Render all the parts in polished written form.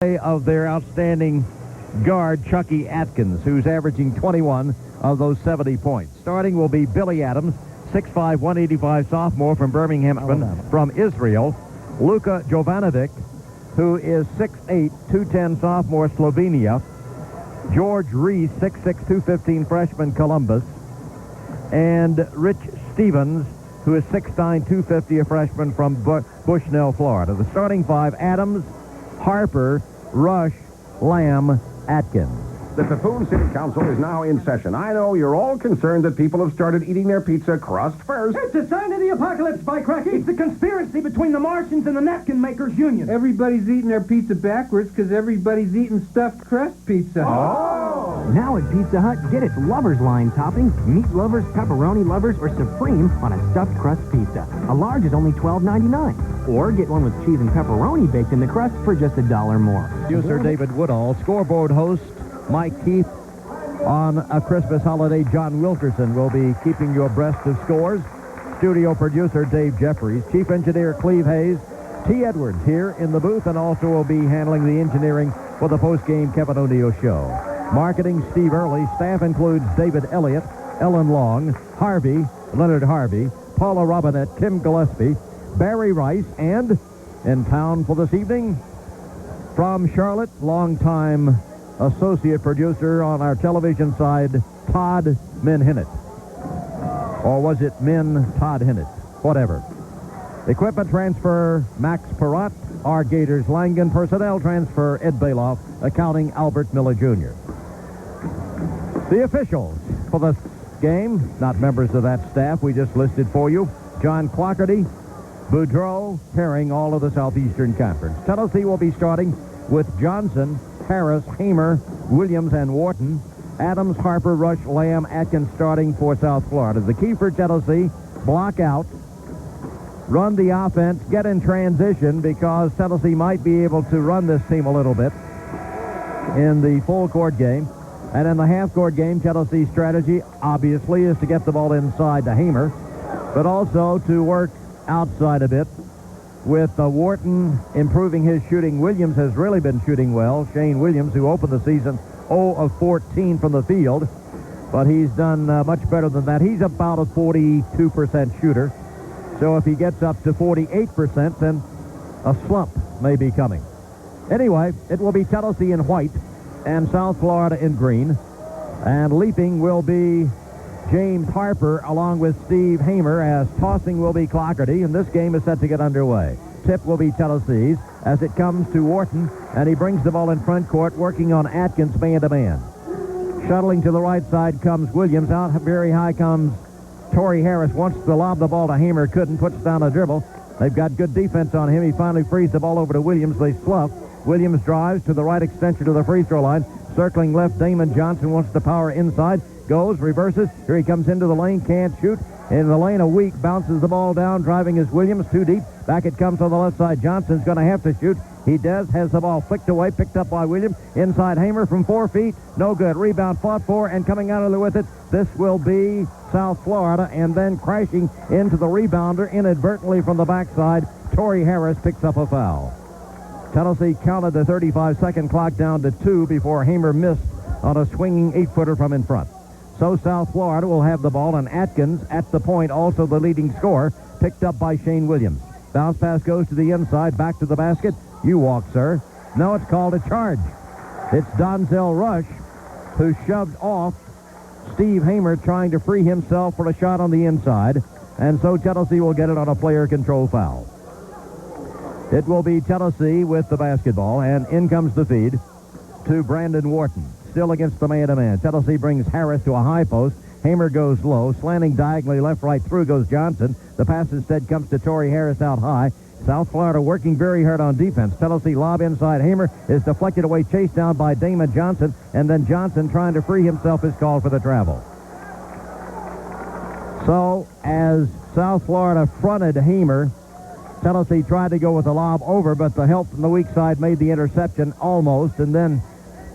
of their outstanding guard, Chucky Atkins, who's averaging 21 of those 70 points. Starting will be Billy Adams, 6'5", 185 sophomore from Birmingham, from Israel. Luka Jovanovic, who is 6'8", 210 sophomore, Slovenia. George Reese, 6'6", 215 freshman, Columbus. And Rich Stevens, who is 6'9", 250, a freshman from Bushnell, Florida. The starting five: Adams, Harper, Rush, Lamb, Atkins. The Tiffin City Council is now in session. I know you're all concerned that people have started eating their pizza crust first. It's a sign of the apocalypse, by cracky. It's a conspiracy between the Martians and the Napkin Makers Union. Everybody's eating their pizza backwards because everybody's eating stuffed crust pizza. Oh! Now at Pizza Hut, get its Lovers line topping, meat lovers, pepperoni lovers, or supreme on a stuffed crust pizza. A large is only $12.99. Or get one with cheese and pepperoni baked in the crust for just $1 more. Producer David Woodall, scoreboard host Mike Keith. On a Christmas holiday, John Wilkerson will be keeping you abreast of scores. Studio producer Dave Jeffries, chief engineer Cleve Hayes, T. Edwards here in the booth, and also will be handling the engineering for the post-game Kevin O'Neill show. Marketing, Steve Early. Staff includes David Elliott, Ellen Long, Leonard Harvey, Paula Robinette, Tim Gillespie, Barry Rice, and in town for this evening from Charlotte, longtime associate producer on our television side, Todd Minhinnett. Or was it Todd Hinnett? Whatever. Equipment transfer, Max Perrott. Our Gators, Langen. Personnel transfer, Ed Bailoff. Accounting, Albert Miller Jr. The officials for the game, not members of that staff we just listed for you: John Clougherty, Boudreau, Herring, all of the Southeastern Conference. Tennessee will be starting with Johnson, Harris, Hamer, Williams, and Wharton. Adams, Harper, Rush, Lamb, Atkins starting for South Florida. The key for Tennessee: block out, run the offense, get in transition, because Tennessee might be able to run this team a little bit in the full court game. And in the half court game, Tennessee's strategy, obviously, is to get the ball inside to Hamer, but also to work outside a bit. With Wharton improving his shooting, Williams has really been shooting well. Shane Williams, who opened the season 0 of 14 from the field, but he's done much better than that. He's about a 42% shooter. So if he gets up to 48%, then a slump may be coming. Anyway, it will be Tennessee in white and South Florida in green. And leaping will be James Harper along with Steve Hamer, as tossing will be Clougherty, and this game is set to get underway. Tip will be Tennessee's as it comes to Wharton, and he brings the ball in front court, working on Atkins man-to-man. Shuttling to the right side comes Williams. Out very high comes Torrey Harris. Wants to lob the ball to Hamer, couldn't, puts down a dribble. They've got good defense on him. He finally frees the ball over to Williams. They slough. Williams drives to the right extension to the free throw line. Circling left, Damon Johnson wants to power inside. Goes, reverses. Here he comes into the lane, can't shoot. In the lane, a weak, bounces the ball down. Driving is Williams, too deep. Back it comes on the left side. Johnson's going to have to shoot. He does, has the ball flicked away, picked up by Williams. Inside Hamer from 4 feet. No good. Rebound fought for, and coming out of there with it, this will be South Florida, and then crashing into the rebounder inadvertently from the backside. Torrey Harris picks up a foul. Tennessee counted the 35-second clock down to 2 before Hamer missed on a swinging 8-footer from in front. So South Florida will have the ball, and Atkins at the point, also the leading scorer, picked up by Shane Williams. Bounce pass goes to the inside, back to the basket. You walk, sir. No, it's called a charge. It's Donzel Rush who shoved off Steve Hamer, trying to free himself for a shot on the inside, and so Tennessee will get it on a player control foul. It will be Tennessee with the basketball, and in comes the feed to Brandon Wharton. Still against the man-to-man. Tennessee brings Harris to a high post. Hamer goes low. Slanting diagonally left, right through goes Johnson. The pass instead comes to Torrey Harris out high. South Florida working very hard on defense. Tennessee lob inside. Hamer is deflected away, chased down by Damon Johnson, and then Johnson, trying to free himself, is called for the travel. So as South Florida fronted Hamer, Tennessee tried to go with the lob over, but the help from the weak side made the interception almost, and then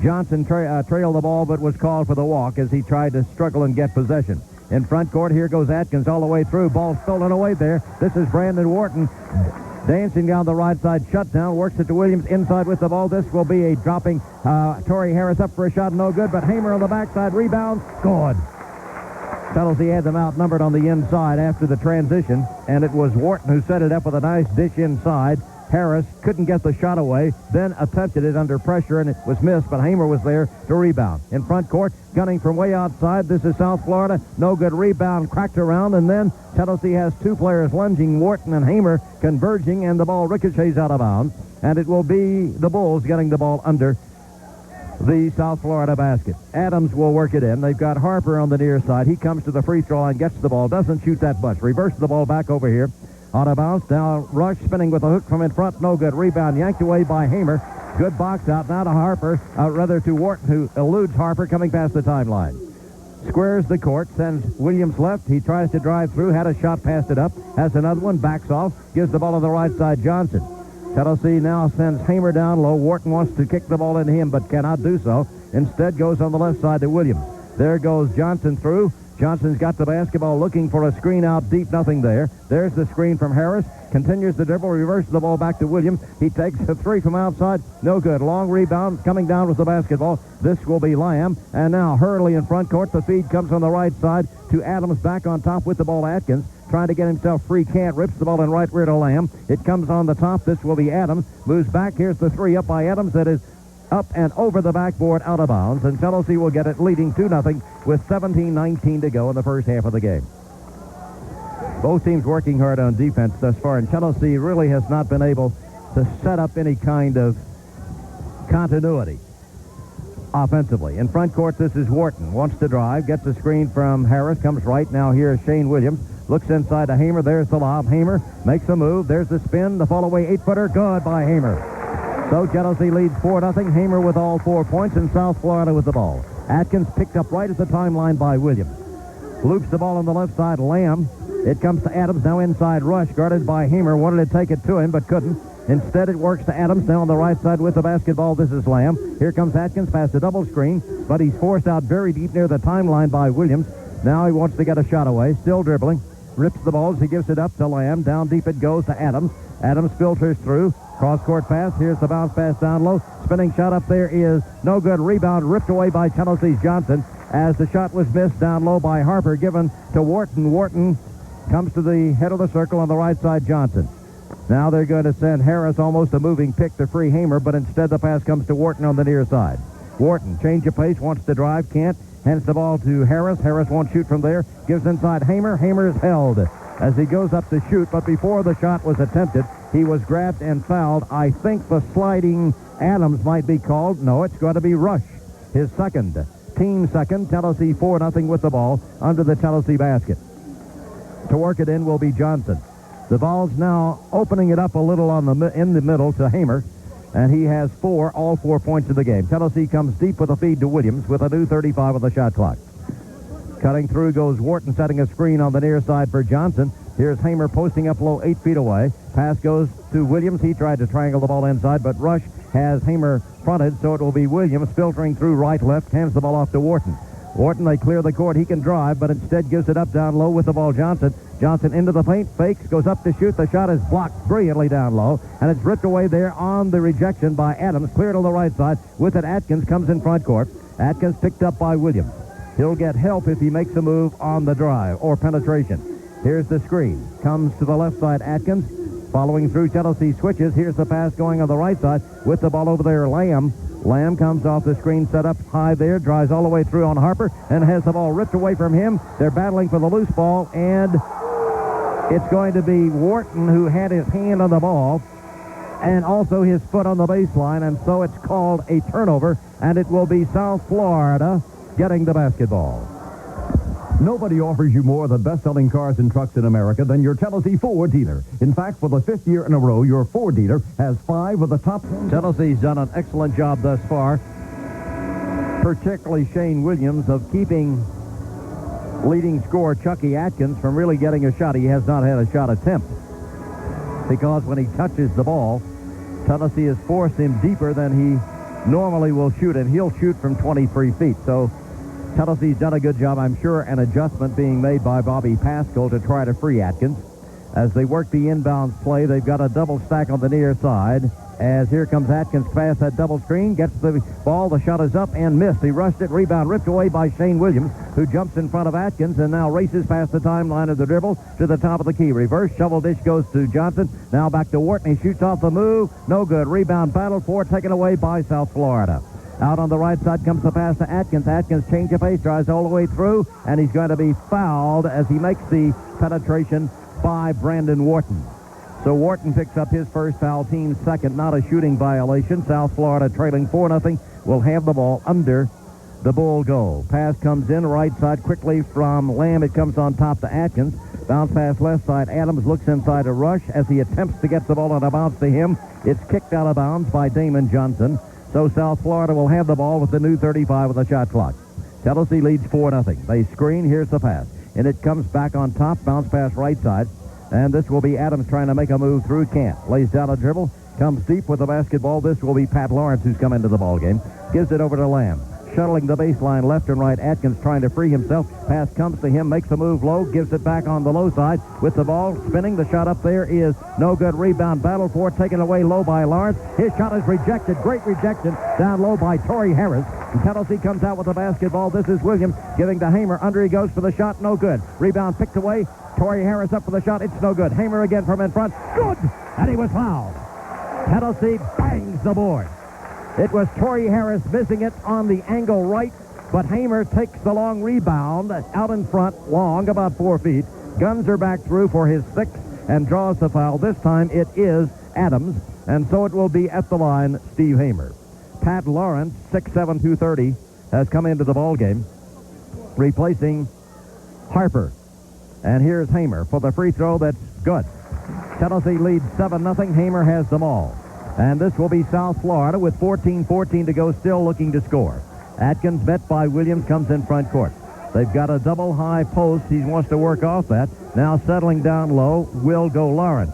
Johnson trailed the ball but was called for the walk as he tried to struggle and get possession. In front court, here goes Atkins all the way through. Ball stolen away there. This is Brandon Wharton. Dancing down the right side, shutdown, works it to Williams inside with the ball. This will be a dropping Torrey Harris up for a shot, no good, but Hamer on the backside, rebound, good. Petalsi had them outnumbered on the inside after the transition, and it was Wharton who set it up with a nice dish inside. Harris couldn't get the shot away, then attempted it under pressure, and it was missed, but Hamer was there to rebound. In front court, gunning from way outside. This is South Florida. No good rebound, cracked around, and then Tennessee has two players lunging, Wharton and Hamer converging, and the ball ricochets out of bounds, and it will be the Bulls getting the ball under the South Florida basket. Adams will work it in. They've got Harper on the near side. He comes to the free throw line, gets the ball, doesn't shoot that much. Reverses the ball back over here. On a bounce, now Rush spinning with a hook from in front, no good. Rebound yanked away by Hamer. Good box out, now to Harper, rather to Wharton, who eludes Harper coming past the timeline. Squares the court, sends Williams left. He tries to drive through, had a shot, passed it up, has another one, backs off, gives the ball on the right side, Johnson. Tennessee now sends Hamer down low. Wharton wants to kick the ball into him, but cannot do so. Instead goes on the left side to Williams. There goes Johnson through. Johnson's got the basketball, looking for a screen out deep, nothing there. There's the screen from Harris. Continues the dribble, reverses the ball back to Williams. He takes a three from outside. No good. Long rebound, coming down with the basketball. This will be Lamb. And now Hurley in front court. The feed comes on the right side to Adams, back on top with the ball. Atkins trying to get himself free, can't. Rips the ball in right rear to Lamb. It comes on the top. This will be Adams. Moves back. Here's the three up by Adams. That is up and over the backboard, out of bounds, and Tennessee will get it, leading 2-0 with 17:19 to go in the first half of the game. Both teams working hard on defense thus far, and Tennessee really has not been able to set up any kind of continuity offensively. In front court, this is Wharton. Wants to drive, gets a screen from Harris, comes right. Now here's Shane Williams. Looks inside to Hamer. There's the lob. Hamer makes a move. There's the spin. The fall-away 8-footer. Good by Hamer. So Tennessee leads 4-0. Hamer with all 4 points, and South Florida with the ball. Atkins picked up right at the timeline by Williams. Loops the ball on the left side. Lamb. It comes to Adams. Now inside Rush, guarded by Hamer. Wanted to take it to him, but couldn't. Instead, it works to Adams. Now on the right side with the basketball. This is Lamb. Here comes Atkins past the double screen, but he's forced out very deep near the timeline by Williams. Now he wants to get a shot away. Still dribbling. Rips the ball as he gives it up to Lamb. Down deep it goes to Adams. Adams filters through. Cross-court pass. Here's the bounce pass down low. Spinning shot up there is no good. Rebound ripped away by Tennessee's Johnson as the shot was missed down low by Harper, given to Wharton. Wharton comes to the head of the circle on the right side, Johnson. Now they're going to send Harris, almost a moving pick, to free Hamer, but instead the pass comes to Wharton on the near side. Wharton, change of pace, wants to drive, can't. Hands the ball to Harris. Harris won't shoot from there. Gives inside Hamer. Hamer is held as he goes up to shoot, but before the shot was attempted, he was grabbed and fouled. I think the sliding Adams might be called. No, it's going to be Rush, his second. Team second. Tennessee 4-0 with the ball under the Tennessee basket. To work it in will be Johnson. The ball's now opening it up a little in the middle to Hamer, and he has all 4 points of the game. Tennessee comes deep with a feed to Williams with a new 35 on the shot clock. Cutting through goes Wharton, setting a screen on the near side for Johnson. Here's Hamer posting up low 8 feet away. Pass goes to Williams. He tried to triangle the ball inside, but Rush has Hamer fronted, so it will be Williams filtering through right, left, hands the ball off to Wharton. Wharton, they clear the court. He can drive, but instead gives it up down low with the ball. Johnson into the paint, fakes, goes up to shoot. The shot is blocked brilliantly down low, and it's ripped away there on the rejection by Adams. Cleared on the right side. With it, Atkins comes in front court. Atkins picked up by Williams. He'll get help if he makes a move on the drive or penetration. Here's the screen. Comes to the left side, Atkins. Following through, Tennessee switches. Here's the pass going on the right side. With the ball over there, Lamb. Lamb comes off the screen, set up high there, drives all the way through on Harper, and has the ball ripped away from him. They're battling for the loose ball, and it's going to be Wharton who had his hand on the ball and also his foot on the baseline, and so it's called a turnover, and it will be South Florida getting the basketball. Nobody offers you more than best-selling cars and trucks in America than your Tennessee Ford dealer. In fact, for the 5th year in a row, your Ford dealer has 5 of the top 10. Tennessee's done an excellent job thus far, particularly Shane Williams, of keeping leading scorer Chucky Atkins from really getting a shot. He has not had a shot attempt because when he touches the ball, Tennessee has forced him deeper than he normally will shoot, and he'll shoot from 23 feet. So Tennessee's done a good job, I'm sure. An adjustment being made by Bobby Pascal to try to free Atkins. As they work the inbounds play, they've got a double stack on the near side. As here comes Atkins past that double screen, gets the ball, the shot is up and missed. He rushed it, rebound ripped away by Shane Williams, who jumps in front of Atkins and now races past the timeline of the dribble to the top of the key. Reverse shovel dish goes to Johnson, now back to Wharton. He shoots off the move, no good. Rebound battle for, taken away by South Florida. Out on the right side comes the pass to Atkins. Atkins change of pace, drives all the way through, and he's going to be fouled as he makes the penetration by Brandon Wharton. So Wharton picks up his first foul, team's second, not a shooting violation. South Florida trailing 4-0, will have the ball under the Bull goal. Pass comes in, right side quickly from Lamb. It comes on top to Atkins. Bounce pass left side. Adams looks inside a rush as he attempts to get the ball on a bounce to him. It's kicked out of bounds by Damon Johnson. So South Florida will have the ball with the new 35 of the shot clock. Tennessee leads 4-0. They screen. Here's the pass. And it comes back on top. Bounce pass right side. And this will be Adams trying to make a move through. Can't. Lays down a dribble. Comes deep with the basketball. This will be Pat Lawrence, who's come into the ball game. Gives it over to Lamb. Shuttling the baseline left and right. Atkins trying to free himself. Pass comes to him. Makes a move low. Gives it back on the low side with the ball spinning. The shot up there is no good. Rebound battle for. Taken away low by Lawrence. His shot is rejected. Great rejection down low by Torrey Harris. And Tennessee comes out with the basketball. This is Williams giving to Hamer. Under he goes for the shot. No good. Rebound picked away. Torrey Harris up for the shot. It's no good. Hamer again from in front. Good! And he was fouled. Tennessee bangs the board. It was Torrey Harris missing it on the angle right, but Hamer takes the long rebound out in front, long, about 4 feet. Guns are back through for his sixth and draws the foul. This time it is Adams, and so it will be at the line, Steve Hamer. Pat Lawrence, 6'7", 230, has come into the ball game, replacing Harper. And here's Hamer for the free throw that's good. Tennessee leads 7-0. Hamer has them all. And this will be South Florida with 14-14 to go, still looking to score. Atkins, met by Williams, comes in front court. They've got a double high post. He wants to work off that. Now settling down low will go Lawrence.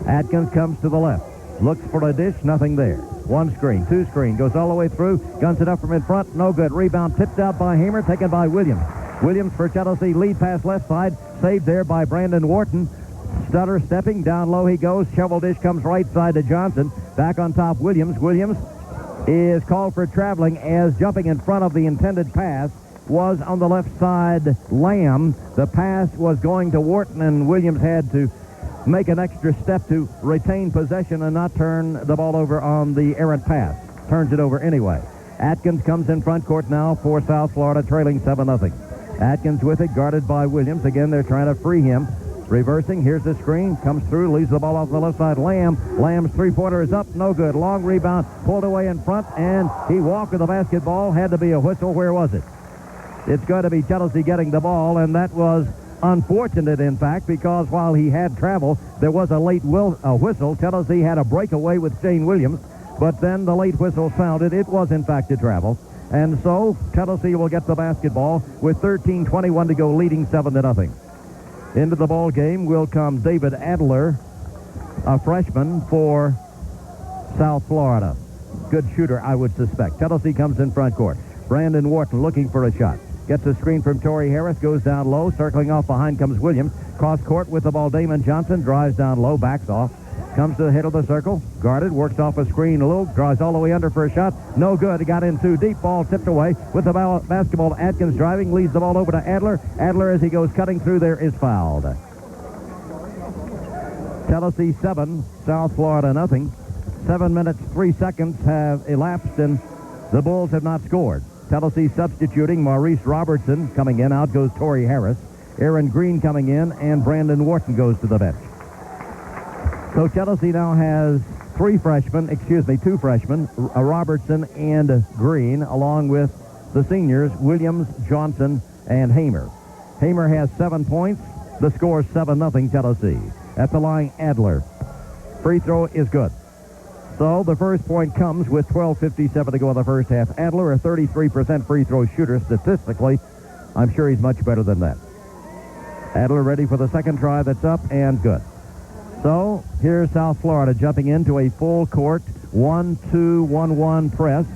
Atkins comes to the left. Looks for a dish, nothing there. One screen, two screen, goes all the way through. Guns it up from in front, no good. Rebound tipped out by Hamer, taken by Williams. Williams for Tennessee, lead pass left side, saved there by Brandon Wharton. Stutter stepping, down low he goes. Shovel dish comes right side to Johnson. Back on top, Williams. Williams is called for traveling as jumping in front of the intended pass was on the left side, Lamb. The pass was going to Wharton, and Williams had to make an extra step to retain possession and not turn the ball over on the errant pass. Turns it over anyway. Atkins comes in front court now for South Florida, trailing 7-0. Atkins with it, guarded by Williams. Again, they're trying to free him. Reversing, here's the screen, comes through, leaves the ball off the left side. Lamb's three-pointer is up, no good. Long rebound, pulled away in front, and he walked with the basketball. Had to be a whistle. Where was it? It's going to be Tennessee getting the ball, and that was unfortunate, in fact, because while he had travel, there was a late whistle. Tennessee had a breakaway with Shane Williams, but then the late whistle sounded. It was, in fact, a travel. And so Tennessee will get the basketball with 13:21 to go, leading 7-0. Into the ball game will come David Adler, a freshman for South Florida. Good shooter, I would suspect. Tennessee comes in front court. Brandon Wharton looking for a shot. Gets a screen from Torrey Harris, goes down low. Circling off behind comes Williams. Cross court with the ball. Damon Johnson drives down low, backs off. Comes to the head of the circle. Guarded, works off a screen a little. Draws all the way under for a shot. No good. It got in too deep. Ball tipped away with the basketball. Atkins driving. Leads the ball over to Adler. Adler, as he goes cutting through there, is fouled. Tennessee 7, South Florida nothing. 7 minutes, 3 seconds have elapsed, and the Bulls have not scored. Tennessee substituting. Maurice Robertson coming in. Out goes Torrey Harris. Aaron Green coming in, and Brandon Wharton goes to the bench. So Tennessee now has two freshmen, Robertson and Green, along with the seniors, Williams, Johnson, and Hamer. Hamer has 7 points. The score is 7-0 Tennessee. At the line, Adler. Free throw is good. So the first point comes with 12:57 to go in the first half. Adler, a 33% free throw shooter. Statistically, I'm sure he's much better than that. Adler ready for the second try. That's up and good. So here's South Florida jumping into a full court 1-2-1-1 press.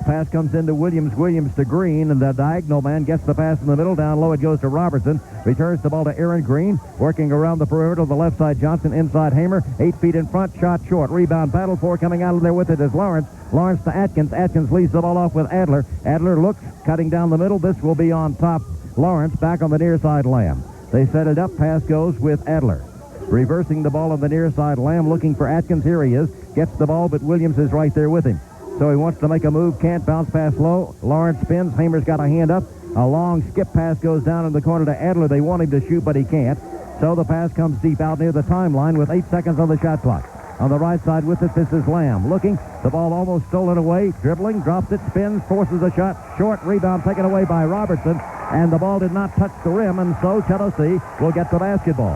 Pass comes into Williams. Williams to Green, and the diagonal man gets the pass in the middle. Down low it goes to Robertson. Returns the ball to Aaron Green. Working around the perimeter on the left side. Johnson inside Hamer. 8 feet in front. Shot short. Rebound battle for coming out of there with it is Lawrence. Lawrence to Atkins. Atkins leads the ball off with Adler. Adler looks, cutting down the middle. This will be on top. Lawrence back on the near side. Lamb. They set it up. Pass goes with Adler. Reversing the ball on the near side. Lamb looking for Atkins. Here he is. Gets the ball, but Williams is right there with him. So he wants to make a move. Can't bounce pass low. Lawrence spins. Hamer's got a hand up. A long skip pass goes down in the corner to Adler. They want him to shoot, but he can't. So the pass comes deep out near the timeline with 8 seconds on the shot clock. On the right side with it, this is Lamb. Looking. The ball almost stolen away. Dribbling. Drops it. Spins. Forces a shot. Short. Rebound taken away by Robertson. And the ball did not touch the rim, and so Tennessee will get the basketball.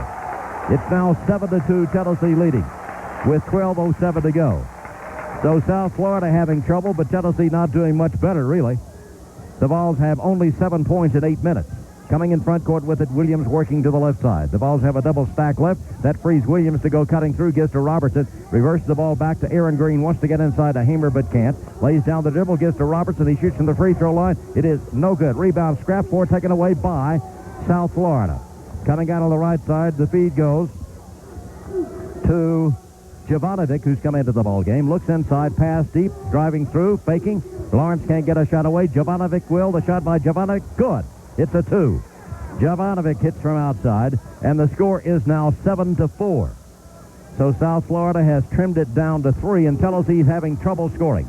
It's now 7-2 Tennessee leading with 12:07 to go. So South Florida having trouble, but Tennessee not doing much better, really. The Vols have only 7 points in 8 minutes. Coming in front court with it, Williams working to the left side. The Vols have a double stack left. That frees Williams to go cutting through, gives to Robertson. Reverses the ball back to Aaron Green. Wants to get inside to Hamer, but can't. Lays down the dribble, gives to Robertson. He shoots from the free throw line. It is no good. Rebound, scrap four, taken away by South Florida. Coming out on the right side, the feed goes to Jovanovic, who's come into the ball game. Looks inside, pass deep, driving through, faking. Lawrence can't get a shot away. Jovanovic will. The shot by Jovanovic, good. It's a 2. Jovanovic hits from outside, and the score is now 7-4. So South Florida has trimmed it down to 3, and Tennessee's having trouble scoring.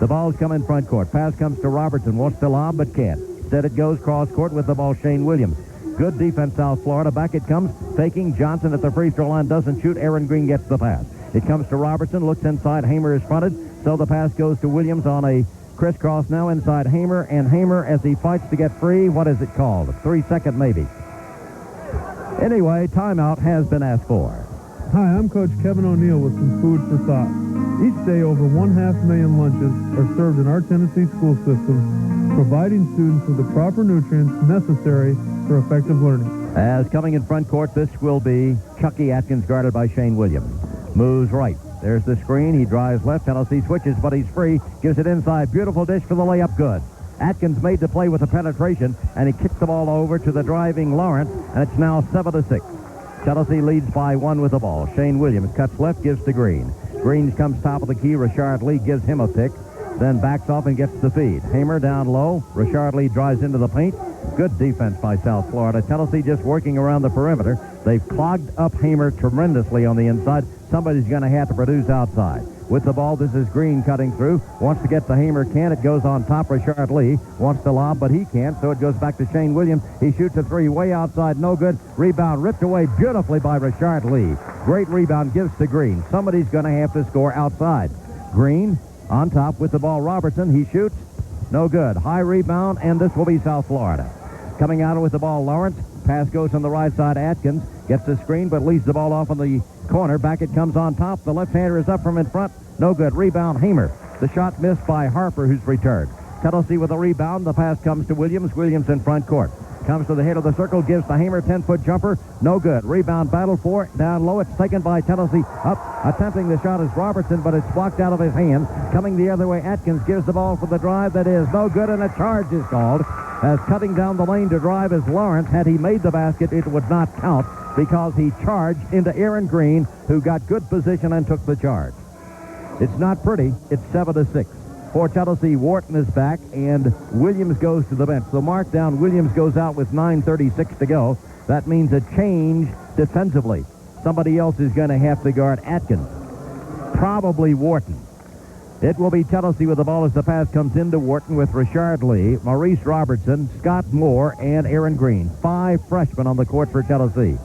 The ball's come in front court. Pass comes to Robertson. Wants to lob, but can't. Instead it goes cross court with the ball, Shane Williams. Good defense, South Florida. Back it comes. Faking. Johnson at the free throw line doesn't shoot. Aaron Green gets the pass. It comes to Robertson. Looks inside. Hamer is fronted. So the pass goes to Williams on a crisscross now inside Hamer. And Hamer, as he fights to get free, what is it called? A 3-second maybe. Anyway, timeout has been asked for. Hi, I'm Coach Kevin O'Neill with some food for thought. Each day, over 500,000 lunches are served in our Tennessee school system, providing students with the proper nutrients necessary for effective learning. As coming in front court, this will be Chucky Atkins, guarded by Shane Williams. Moves right. There's the screen. He drives left. Tennessee switches, but he's free. Gives it inside. Beautiful dish for the layup. Good. Atkins made the play with the penetration, and he kicked the ball over to the driving Lawrence, and it's now 7-6. Tennessee leads by 1 with the ball. Shane Williams cuts left, gives to Green. Green comes top of the key. Richard Lee gives him a pick, then backs off and gets the feed. Hamer down low. Richard Lee drives into the paint. Good defense by South Florida. Tennessee just working around the perimeter. They've clogged up Hamer tremendously on the inside. Somebody's going to have to produce outside. With the ball, this is Green cutting through. Wants to get to Hamer, can't. It goes on top. Richard Lee wants to lob, but he can't, so it goes back to Shane Williams. He shoots a 3 way outside, no good. Rebound ripped away beautifully by Richard Lee. Great rebound, gives to Green. Somebody's going to have to score outside. Green on top with the ball. Robertson, he shoots, no good. High rebound, and this will be South Florida. Coming out with the ball, Lawrence. Pass goes on the right side. Atkins gets the screen, but leads the ball off on the corner. Back it comes on top. The left-hander is up from in front. No good. Rebound, Hamer. The shot missed by Harper, who's returned. Tennessee with a rebound. The pass comes to Williams. Williams in front court. Comes to the head of the circle. Gives to Hamer. 10-foot jumper. No good. Rebound battle for it. Down low. It's taken by Tennessee. Up. Attempting the shot is Robertson, but it's blocked out of his hands. Coming the other way, Atkins gives the ball for the drive. That is no good, and a charge is called. As cutting down the lane to drive is Lawrence. Had he made the basket, it would not count because he charged into Aaron Green, who got good position and took the charge. It's not pretty. It's 7-6. For Tennessee, Wharton is back, and Williams goes to the bench. So mark down, Williams goes out with 9:36 to go. That means a change defensively. Somebody else is going to have to guard Atkins. Probably Wharton. It will be Tennessee with the ball as the pass comes into Wharton with Richard Lee, Maurice Robertson, Scott Moore, and Aaron Green. 5 freshmen on the court for Tennessee.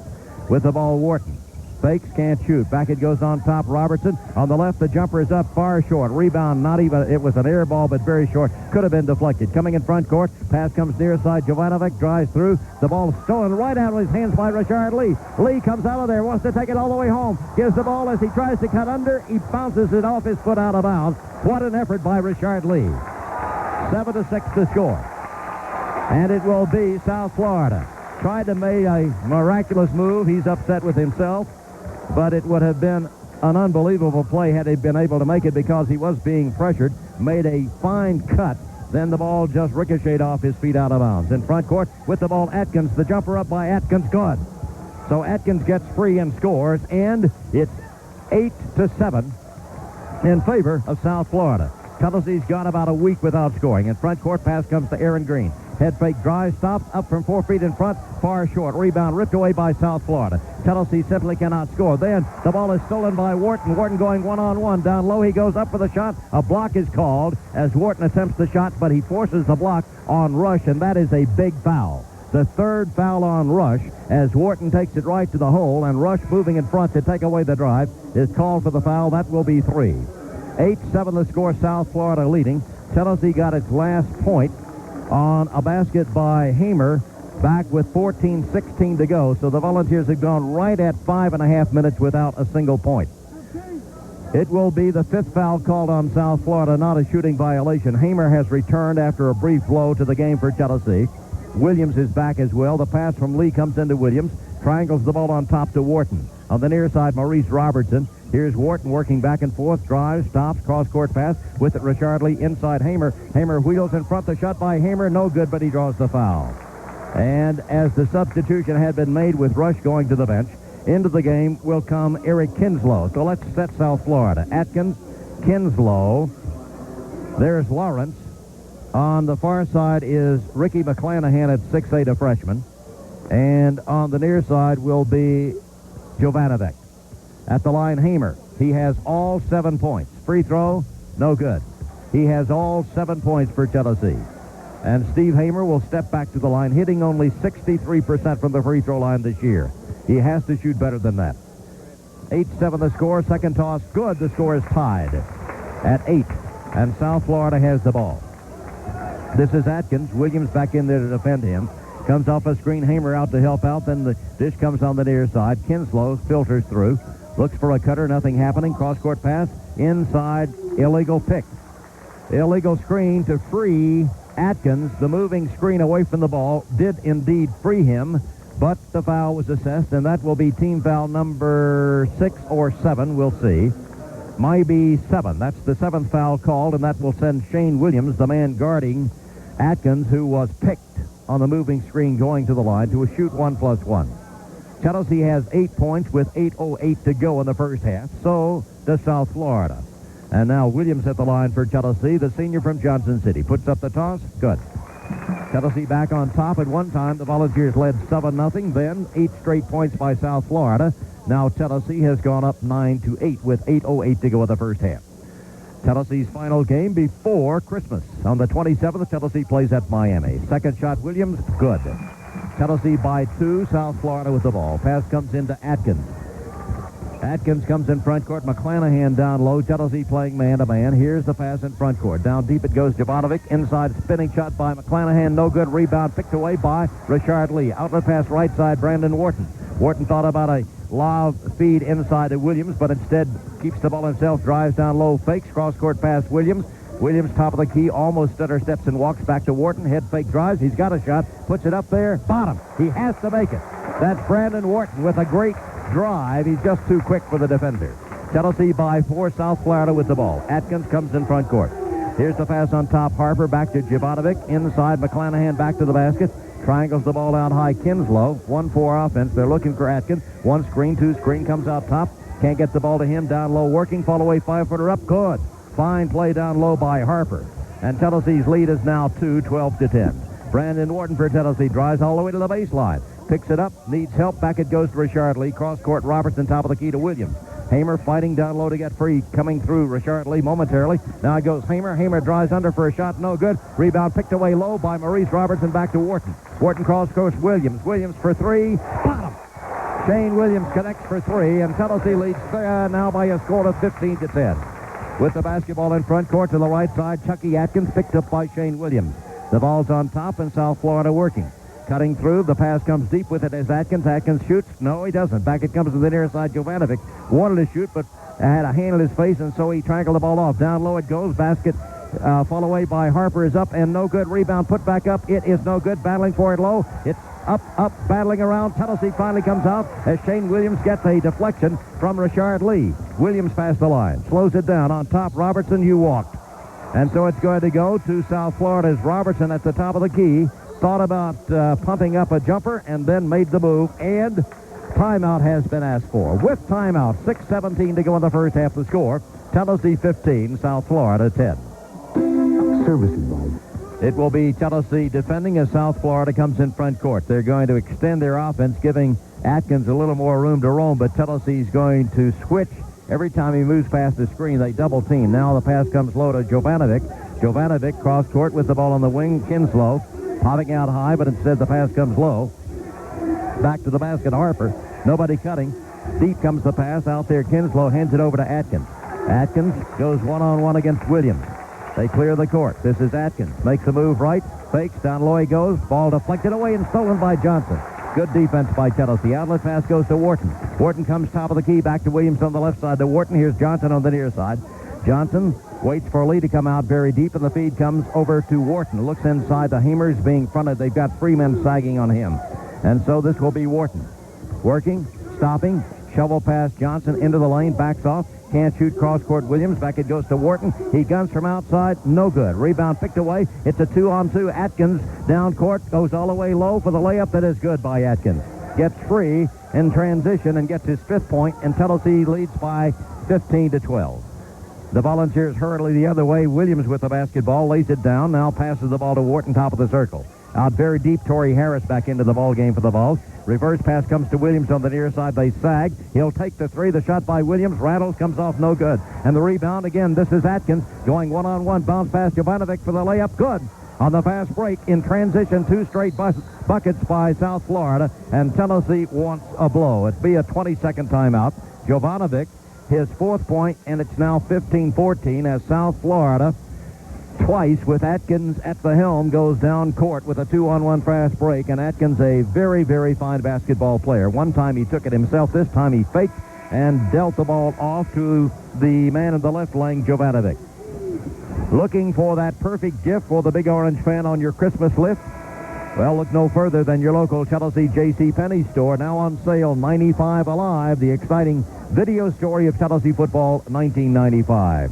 With the ball, Wharton. Fakes, can't shoot. Back it goes on top, Robertson. On the left, the jumper is up far short. Rebound, not even, it was an air ball, but very short. Could have been deflected. Coming in front court, pass comes near side. Jovanovic drives through. The ball stolen right out of his hands by Richard Lee. Lee comes out of there, wants to take it all the way home. Gives the ball as he tries to cut under. He bounces it off his foot out of bounds. What an effort by Richard Lee. 7-6 to score. And it will be South Florida. Tried to make a miraculous move. He's upset with himself. But it would have been an unbelievable play had he been able to make it because he was being pressured. made a fine cut. Then the ball just ricocheted off his feet out of bounds. In front court with the ball, Atkins. The jumper up by Atkins, good. So Atkins gets free and scores, and it's 8-7 in favor of South Florida. Tennessee's gone about a week without scoring. In front court, pass comes to Aaron Green. Head fake, drive, stops, up from 4 feet in front, far short. Rebound ripped away by South Florida. Tennessee simply cannot score. Then the ball is stolen by Wharton. Wharton going one-on-one. Down low, he goes up for the shot. A block is called as Wharton attempts the shot, but he forces the block on Rush, and that is a big foul. The third foul on Rush as Wharton takes it right to the hole, and Rush moving in front to take away the drive is called for the foul. That will be 3. 8-7 the score, South Florida leading. Tennessee got its last point on a basket by Hamer back with 14:16 to go. So the Volunteers have gone right at 5.5 minutes without a single point. It will be the 5th foul called on South Florida, not a shooting violation. Hamer has returned after a brief blow to the game for Tennessee. Williams is back as well. The pass from Lee comes into Williams. Triangles the ball on top to Wharton. On the near side, Maurice Robertson. Here's Wharton working back and forth. Drives, stops, cross-court pass. With it, Richard Lee inside Hamer. Hamer wheels in front. The shot by Hamer, no good, but he draws the foul. And as the substitution had been made with Rush going to the bench, into the game will come Eric Kinslow. So let's set South Florida. Atkins, Kinslow. There's Lawrence. On the far side is Ricky McClanahan at 6'8", a freshman. And on the near side will be Jovanovic. At the line, Hamer. He has all 7 points. Free throw, no good. He has all 7 points for Tennessee. And Steve Hamer will step back to the line, hitting only 63% from the free throw line this year. He has to shoot better than that. 8-7 the score. Second toss, good. The score is tied at 8. And South Florida has the ball. This is Atkins. Williams back in there to defend him. Comes off a screen. Hamer out to help out. Then the dish comes on the near side. Kinslow filters through. Looks for a cutter. Nothing happening. Cross-court pass. Inside. Illegal pick. Illegal screen to free Atkins. The moving screen away from the ball did indeed free him, but the foul was assessed, and that will be team foul number 6 or 7. We'll see. Might be 7. That's the 7th foul called, and that will send Shane Williams, the man guarding Atkins, who was picked on the moving screen going to the line, to a shoot 1+1. Tennessee has 8 points with 8:08 to go in the first half. So does South Florida. And now Williams at the line for Tennessee, the senior from Johnson City. Puts up the toss. Good. Tennessee back on top. At one time, the Volunteers led 7-0. Then 8 straight points by South Florida. Now Tennessee has gone up 9-8 with 8:08 to go in the first half. Tennessee's final game before Christmas. On the 27th, Tennessee plays at Miami. Second shot, Williams, good. Tennessee by 2, South Florida with the ball. Pass comes into Atkins. Atkins comes in front court. McClanahan down low. Tennessee playing man-to-man. Here's the pass in front court. Down deep it goes Jovanovic. Inside spinning shot by McClanahan. No good. Rebound picked away by Richard Lee. Outlet pass right side, Brandon Wharton. Wharton thought about a lob feed inside to Williams, but instead keeps the ball himself. Drives down low. Fakes. Cross-court pass Williams. Williams, top of the key, almost stutter steps and walks back to Wharton. Head fake drives. He's got a shot. Puts it up there. Bottom. He has to make it. That's Brandon Wharton with a great drive. He's just too quick for the defender. Tennessee by 4, South Florida with the ball. Atkins comes in front court. Here's the pass on top. Harper back to Jovanovic. Inside, McClanahan back to the basket. Triangles the ball out high. Kinslow, 1-4 offense. They're looking for Atkins. 1 screen, 2 screen, comes out top. Can't get the ball to him. Down low, working. Fall away, 5-footer up. Good. Fine play down low by Harper. And Tennessee's lead is now 2, 12-10. Brandon Wharton for Tennessee drives all the way to the baseline. Picks it up, needs help. Back it goes to Richard Lee. Cross-court, Robertson, top of the key to Williams. Hamer fighting down low to get free. Coming through Richard Lee momentarily. Now it goes Hamer. Hamer drives under for a shot. No good. Rebound picked away low by Maurice Robertson. Back to Wharton. Wharton cross-course Williams. Williams for 3. Bottom. Shane Williams connects for 3. And Tennessee leads now by a score of 15-10. With the basketball in front court to the right side, Chucky Atkins picked up by Shane Williams. The ball's on top and South Florida working. Cutting through, the pass comes deep with it as Atkins. Atkins shoots. No, he doesn't. Back it comes to the near side. Jovanovic wanted to shoot, but had a hand in his face, and so he triangled the ball off. Down low it goes. Basket fall away by Harper is up, and no good. Rebound put back up. It is no good. Battling for it low. It's up, battling around. Tennessee finally comes out as Shane Williams gets a deflection from Richard Lee. Williams past the line. Slows it down. On top, Robertson, you walked. And so it's going to go to South Florida's Robertson at the top of the key. Thought about pumping up a jumper and then made the move. And timeout has been asked for. With timeout, 6:17 to go in the first half. The score, Tennessee 15, South Florida 10. Service advice. It will be Tennessee defending as South Florida comes in front court. They're going to extend their offense, giving Atkins a little more room to roam, but Tennessee's going to switch. Every time he moves past the screen, they double team. Now the pass comes low to Jovanovic. Jovanovic cross court with the ball on the wing. Kinslow popping out high, but instead the pass comes low. Back to the basket, Harper. Nobody cutting. Deep comes the pass. Out there, Kinslow hands it over to Atkins. Atkins goes one-on-one against Williams. They clear the court. This is Atkins. Makes a move right. Fakes. Down low he goes. Ball deflected away and stolen by Johnson. Good defense by Tennessee. Outlet pass goes to Wharton. Wharton comes top of the key. Back to Williams on the left side to Wharton. Here's Johnson on the near side. Johnson waits for Lee to come out very deep, and the feed comes over to Wharton. Looks inside. The Hamer's being fronted. They've got 3 men sagging on him. And so this will be Wharton. Working, stopping, shovel pass Johnson into the lane, backs off. Can't shoot, cross-court Williams. Back it goes to Wharton. He guns from outside. No good. Rebound picked away. It's a 2-on-2. Atkins down court. Goes all the way low for the layup. That is good by Atkins. Gets free in transition and gets his 5th point, and Tennessee leads by 15-12. The Volunteers hurriedly the other way. Williams with the basketball. Lays it down. Now passes the ball to Wharton, top of the circle. Out very deep, Torrey Harris back into the ball game for the Vols. Reverse pass comes to Williams on the near side. They sag. He'll take the 3. The shot by Williams. Rattles, comes off, no good. And the rebound again. This is Atkins going one-on-one. Bounce pass Jovanovic for the layup. Good. On the fast break in transition, 2 straight buckets by South Florida. And Tennessee wants a blow. It'll be a 20-second timeout. Jovanovic, his 4th point, and it's now 15-14 as South Florida, twice with Atkins at the helm, goes down court with a 2-on-1 fast break. And Atkins, a very, very fine basketball player. One time he took it himself. This time he faked and dealt the ball off to the man in the left lane, Jovanovic. Looking for that perfect gift for the Big Orange fan on your Christmas list? Well, look no further than your local Tennessee J.C. Penney store. Now on sale, 95 Alive, the exciting video story of Tennessee football 1995.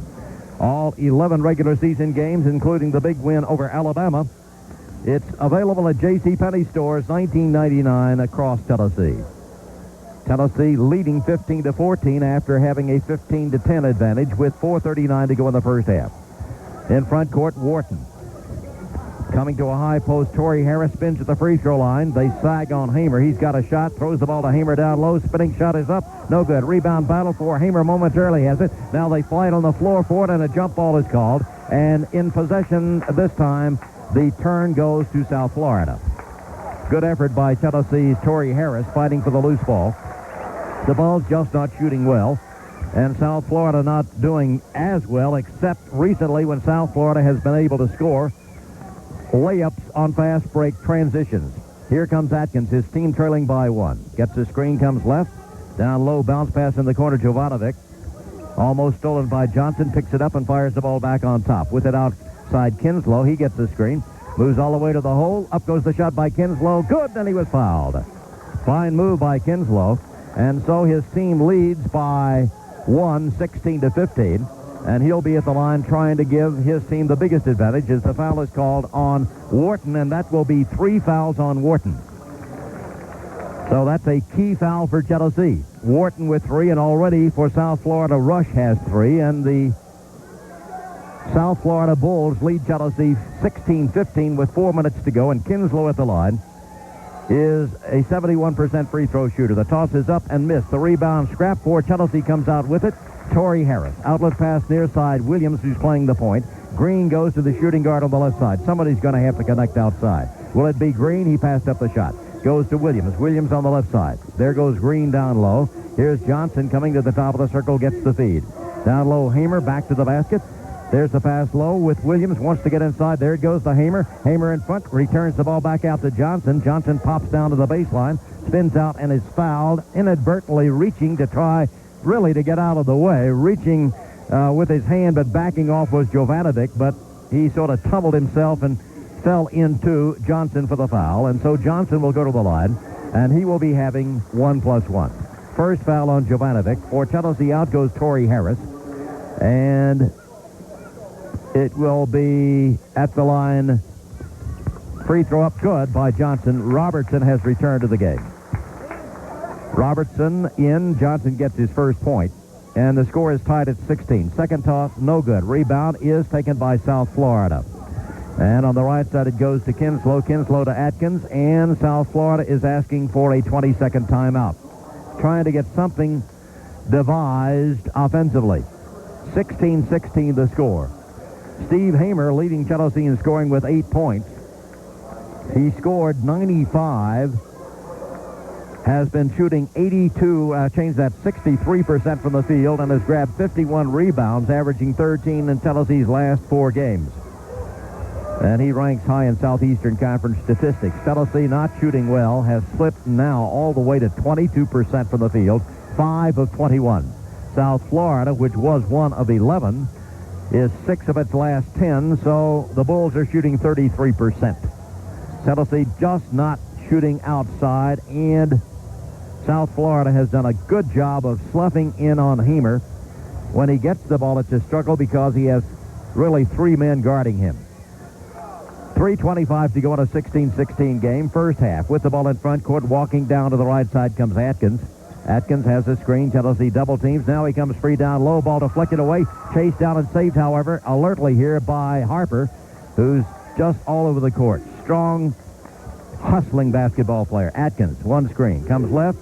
All 11 regular season games, including the big win over Alabama. It's available at J.C. Penney stores, $19.99 across Tennessee. Tennessee leading 15-14 after having a 15-10 advantage with 4:39 to go in the first half. In front court, Wharton. Coming to a high post, Torrey Harris spins at the free throw line. They sag on Hamer. He's got a shot, throws the ball to Hamer down low. Spinning shot is up. No good. Rebound battle for Hamer momentarily has it. Now they fly it on the floor for it, and a jump ball is called. And in possession this time, the turn goes to South Florida. Good effort by Tennessee's Torrey Harris fighting for the loose ball. The ball's just not shooting well. And South Florida not doing as well, except recently when South Florida has been able to score layups on fast break transitions. Here comes Atkins, his team trailing by 1. Gets the screen, comes left. Down low, bounce pass in the corner, Jovanovic. Almost stolen by Johnson, picks it up and fires the ball back on top. With it outside Kinslow, he gets the screen. Moves all the way to the hole. Up goes the shot by Kinslow. Good, then he was fouled. Fine move by Kinslow. And so his team leads by 1, 16-15. And he'll be at the line trying to give his team the biggest advantage as the foul is called on Wharton, and that will be 3 fouls on Wharton. So that's a key foul for Tennessee. Wharton with 3, and already for South Florida, Rush has 3, and the South Florida Bulls lead Tennessee 16-15 with 4 minutes to go, and Kinslow at the line is a 71% free throw shooter. The toss is up and missed. The rebound scrap for Tennessee comes out with it. Torrey Harris. Outlet pass near side. Williams, who's playing the point. Green goes to the shooting guard on the left side. Somebody's going to have to connect outside. Will it be Green? He passed up the shot. Goes to Williams. Williams on the left side. There goes Green down low. Here's Johnson coming to the top of the circle, gets the feed. Down low, Hamer back to the basket. There's the pass low with Williams. Wants to get inside. There it goes to Hamer. Hamer in front. Returns the ball back out to Johnson. Johnson pops down to the baseline. Spins out and is fouled. Inadvertently reaching to try really to get out of the way. Reaching with his hand, but backing off was Jovanovic. But he sort of tumbled himself and fell into Johnson for the foul. And so Johnson will go to the line. And he will be having 1+1. First foul on Jovanovic. For Tennessee, out goes Torrey Harris. And It will be at the line. Free throw up good by Johnson. Robertson has returned to the game. Robertson in. Johnson gets his first point. And the score is tied at 16. Second toss, no good. Rebound is taken by South Florida. And on the right side, it goes to Kinslow. Kinslow to Atkins. And South Florida is asking for a 20-second timeout. Trying to get something devised offensively. 16-16 the score. Steve Hamer leading Chelsea in scoring with 8 points. He scored 95. Has been shooting 82, changed that 63% from the field, and has grabbed 51 rebounds, averaging 13 in Tennessee's last 4 games. And he ranks high in Southeastern Conference statistics. Tennessee not shooting well, has slipped now all the way to 22% from the field, 5 of 21. South Florida, which was 1 of 11, is 6 of its last 10, so the Bulls are shooting 33%. Tennessee just not shooting outside, and South Florida has done a good job of sloughing in on Hamer. When he gets the ball, it's a struggle because he has really 3 men guarding him. 3:25 to go in a 16-16 game. First half. With the ball in front court, walking down to the right side comes Atkins. Atkins has a screen. Tennessee double teams. Now he comes free down low. Ball deflected away. Chased down and saved, however, alertly here by Harper, who's just all over the court. Strong, hustling basketball player. Atkins, one screen. Comes left.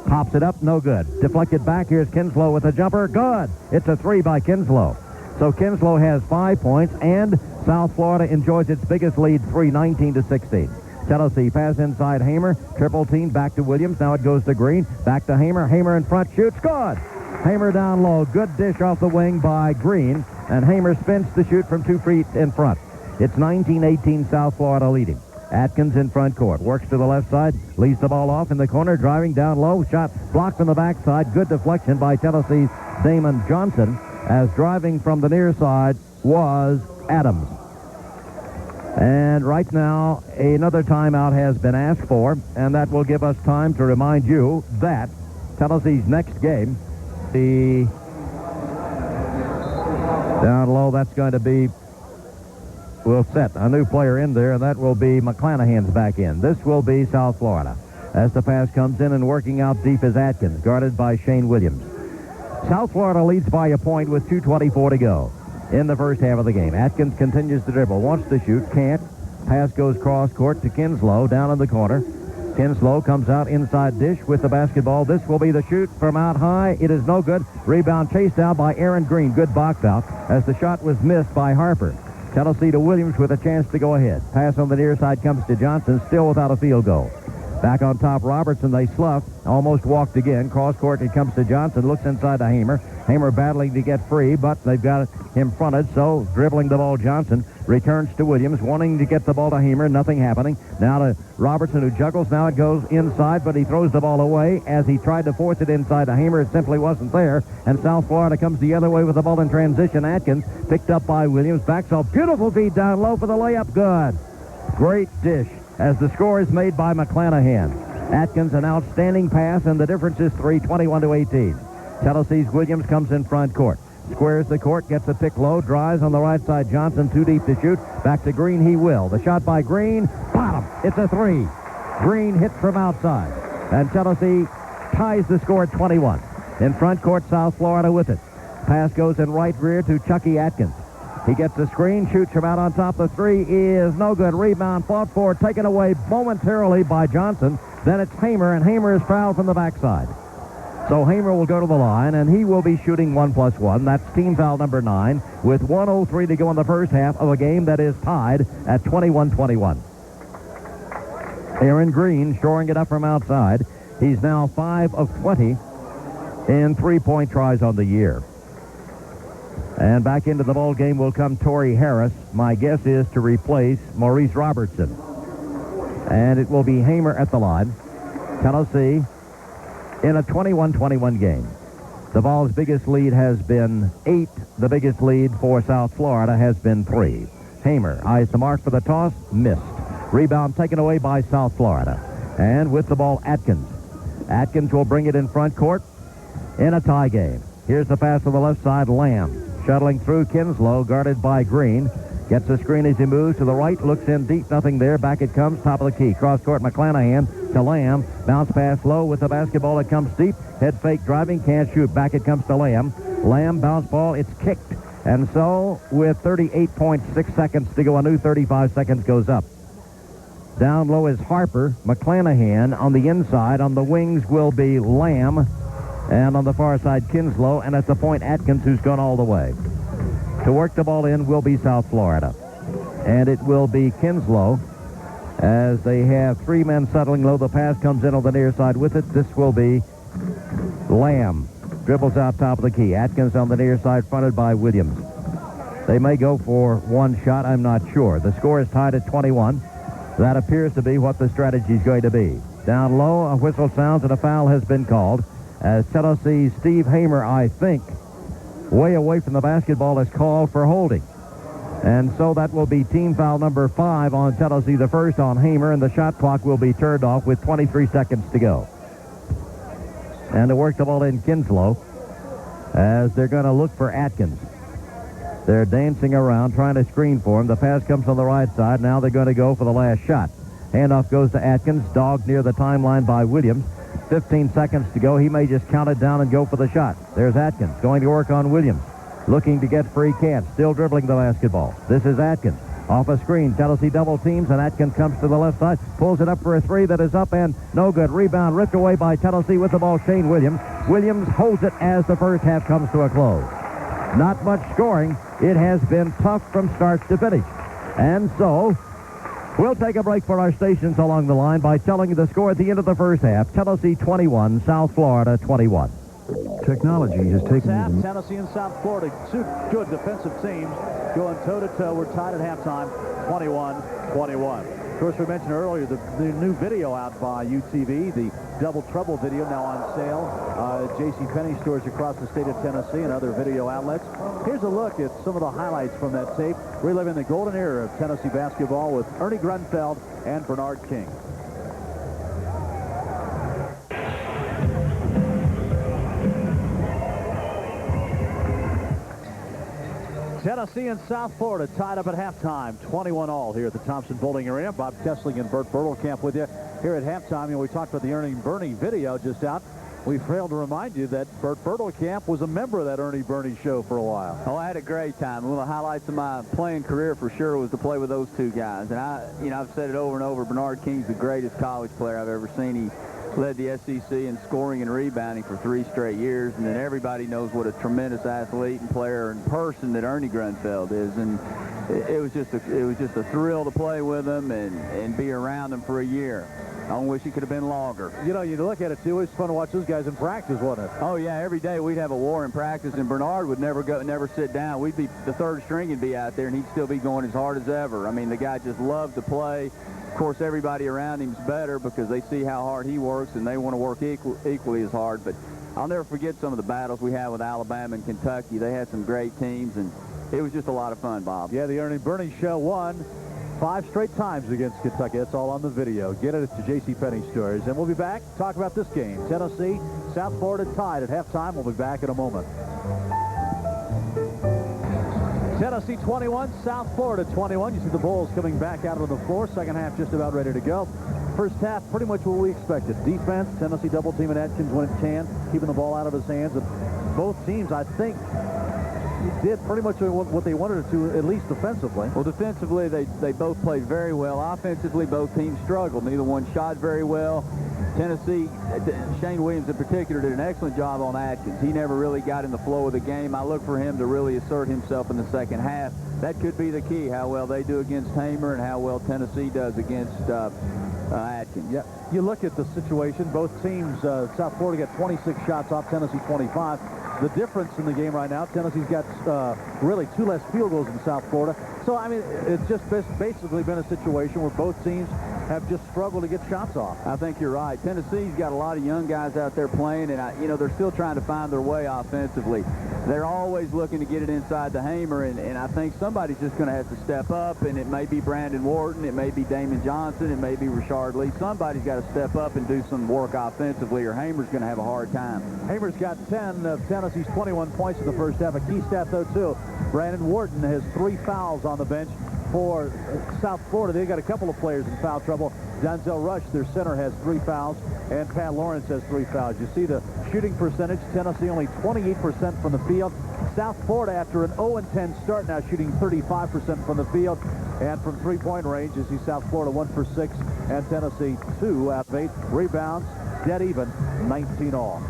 Pops it up, no good. Deflected back, here's Kinslow with a jumper, good. It's a 3 by Kinslow. So Kinslow has 5 points, and South Florida enjoys its biggest lead, 19-16. Tennessee pass inside Hamer, triple team, back to Williams, now it goes to Green, back to Hamer, Hamer in front, shoots, good. Hamer down low, good dish off the wing by Green, and Hamer spins to shoot from 2 feet in front. It's 19-18, South Florida leading. Atkins in front court. Works to the left side. Leads the ball off in the corner. Driving down low. Shot blocked from the backside. Good deflection by Tennessee's Damon Johnson. As driving from the near side was Adams. And right now, another timeout has been asked for. And that will give us time to remind you that Tennessee's next game, the down low, that's going to be... We'll set a new player in there, and that will be McClanahan's back in. This will be South Florida. As the pass comes in and working out deep is Atkins, guarded by Shane Williams. South Florida leads by a point with 2:24 to go in the first half of the game. Atkins continues to dribble, wants to shoot, can't. Pass goes cross court to Kinslow, down in the corner. Kinslow comes out inside dish with the basketball. This will be the shoot from out high. It is no good. Rebound chased down by Aaron Green. Good box out as the shot was missed by Harper. Tennessee to Williams with a chance to go ahead. Pass on the near side comes to Johnson, still without a field goal. Back on top, Robertson, they slough. Almost walked again. Cross court, it comes to Johnson. Looks inside to Hamer. Hamer battling to get free, but they've got him fronted, so dribbling the ball, Johnson returns to Williams, wanting to get the ball to Hamer. Nothing happening. Now to Robertson, who juggles. Now it goes inside, but he throws the ball away. As he tried to force it inside to Hamer, it simply wasn't there. And South Florida comes the other way with the ball in transition. Atkins picked up by Williams. Backs off. Beautiful feed down low for the layup. Good. Great dish as the score is made by McClanahan. Atkins, an outstanding pass, and the difference is 3, 21-18. Tennessee's Williams comes in front court. Squares the court, gets a pick low, drives on the right side. Johnson too deep to shoot. Back to Green, he will. The shot by Green, bottom. It's a 3. Green hits from outside. And Tennessee ties the score at 21. In front court, South Florida with it. Pass goes in right rear to Chucky Atkins. He gets the screen, shoots from out on top. The 3 is no good. Rebound fought for, taken away momentarily by Johnson. Then it's Hamer, and Hamer is fouled from the backside. So Hamer will go to the line, and he will be shooting 1+1. That's team foul number 9, with 1:03 to go in the first half of a game that is tied at 21-21. Aaron Green shoring it up from outside. He's now 5 of 20 in three-point tries on the year. And back into the ball game will come Torrey Harris. My guess is to replace Maurice Robertson. And it will be Hamer at the line. Tennessee in a 21-21 game. The Vols' biggest lead has been 8. The biggest lead for South Florida has been 3. Hamer eyes the mark for the toss. Missed. Rebound taken away by South Florida. And with the ball, Atkins. Atkins will bring it in front court in a tie game. Here's the pass on the left side. Lamb Shuttling through Kinslow, guarded by Green. Gets the screen as he moves to the right, looks in deep, nothing there. Back it comes, top of the key. Cross court, McClanahan to Lamb. Bounce pass low with the basketball. It comes deep. Head fake driving, can't shoot. Back it comes to Lamb. Lamb, bounce ball, it's kicked. And so, with 38.6 seconds to go, a new 35 seconds goes up. Down low is Harper. McClanahan on the inside. On the wings will be Lamb. And on the far side, Kinslow. And at the point, Atkins, who's gone all the way. To work the ball in will be South Florida. And it will be Kinslow as they have three men settling low. The pass comes in on the near side with it. This will be Lamb. Dribbles out top of the key. Atkins on the near side, fronted by Williams. They may go for one shot. I'm not sure. The score is tied at 21. That appears to be what the strategy is going to be. Down low, a whistle sounds and a foul has been called as Tennessee's Steve Hamer, I think, way away from the basketball, is called for holding. And so that will be team foul number 5 on Tennessee, the first on Hamer, and the shot clock will be turned off with 23 seconds to go. And to work the ball in, Kinslow, as they're going to look for Atkins. They're dancing around, trying to screen for him. The pass comes on the right side. Now they're going to go for the last shot. Handoff goes to Atkins, dogged near the timeline by Williams. 15 seconds to go. He may just count it down and go for the shot. There's Atkins going to work on Williams. Looking to get free, can't. Still dribbling the basketball. This is Atkins. Off a screen. Tennessee double teams, and Atkins comes to the left side. Pulls it up for a three that is up and no good. Rebound ripped away by Tennessee with the ball. Shane Williams. Williams holds it as the first half comes to a close. Not much scoring. It has been tough from start to finish. And so, we'll take a break for our stations along the line by telling you the score at the end of the first half. Tennessee 21, South Florida 21. Technology has taken... Tennessee and South Florida, two good defensive teams going toe-to-toe. We're tied at halftime, 21-21. Of course, we mentioned earlier the new video out by UTV, the Double Trouble video, now on sale at JCPenney stores across the state of Tennessee and other video outlets. Here's a look at some of the highlights from that tape, reliving the golden era of Tennessee basketball with Ernie Grunfeld and Bernard King. Tennessee and South Florida tied up at halftime, 21-all here at the Thompson Bowling Arena. Bob Kessling and Bert Bertelkamp with you here at halftime. You know, we talked about the Ernie Bernie video just out. We failed to remind you that Bert Bertelkamp was a member of that Ernie Bernie show for a while. Oh, I had a great time. One of the highlights of my playing career for sure was to play with those two guys. And I've said it over and over, Bernard King's the greatest college player I've ever seen. He led the SEC in scoring and rebounding for 3 straight years, and then everybody knows what a tremendous athlete and player and person that Ernie Grunfeld is. And it was just a thrill to play with him and be around him for a year. I wish it could have been longer. You know, you look at it too. It's fun to watch those guys in practice, wasn't it? Oh yeah, every day we'd have a war in practice, and Bernard would never sit down. We'd be the third string and be out there, and he'd still be going as hard as ever. I mean, the guy just loved to play. Of course, everybody around him's better because they see how hard he works, and they want to work equally as hard. But I'll never forget some of the battles we had with Alabama and Kentucky. They had some great teams, and it was just a lot of fun, Bob. Yeah, the Ernie Bernie show won 5 straight times against Kentucky. That's all on the video. Get it at the JCPenney stores. And we'll be back to talk about this game. Tennessee, South Florida tied at halftime. We'll be back in a moment. Tennessee 21, South Florida 21. You see the Bulls coming back out on the floor. Second half just about ready to go. First half, pretty much what we expected. Defense, Tennessee double teaming Atkins when it can, keeping the ball out of his hands. And both teams, I think, did pretty much what they wanted to, at least defensively. Well, defensively, they both played very well. Offensively, both teams struggled. Neither one shot very well. Tennessee, Shane Williams in particular, did an excellent job on Atkins. He never really got in the flow of the game. I look for him to really assert himself in the second half. That could be the key, how well they do against Hamer and how well Tennessee does against Atkins. Yeah, you look at the situation. Both teams, South Florida got 26 shots off, Tennessee 25. The difference in the game right now, Tennessee's got really 2 less field goals than South Florida. So, I mean, it's just basically been a situation where both teams have just struggled to get shots off. I think you're right. Tennessee's got a lot of young guys out there playing, and, they're still trying to find their way offensively. They're always looking to get it inside the Hamer, and I think somebody's just going to have to step up, and it may be Brandon Wharton, it may be Damon Johnson, it may be Rashard Lee. Somebody's got to step up and do some work offensively, or Hamer's going to have a hard time. Hamer's got 10 of Tennessee's 21 points in the first half. A key stat, though, too. Brandon Wharton has 3 fouls on the bench for South Florida. They've got a couple of players in foul trouble. Donzel Rush, their center, has 3 fouls, and Pat Lawrence has 3 fouls. You see the shooting percentage. Tennessee only 28% from the field. South Florida, after an 0-10 start, now shooting 35% from the field. And from three-point range, you see South Florida 1 for 6, and Tennessee 2 out of 8. Rebounds, dead even, 19 all.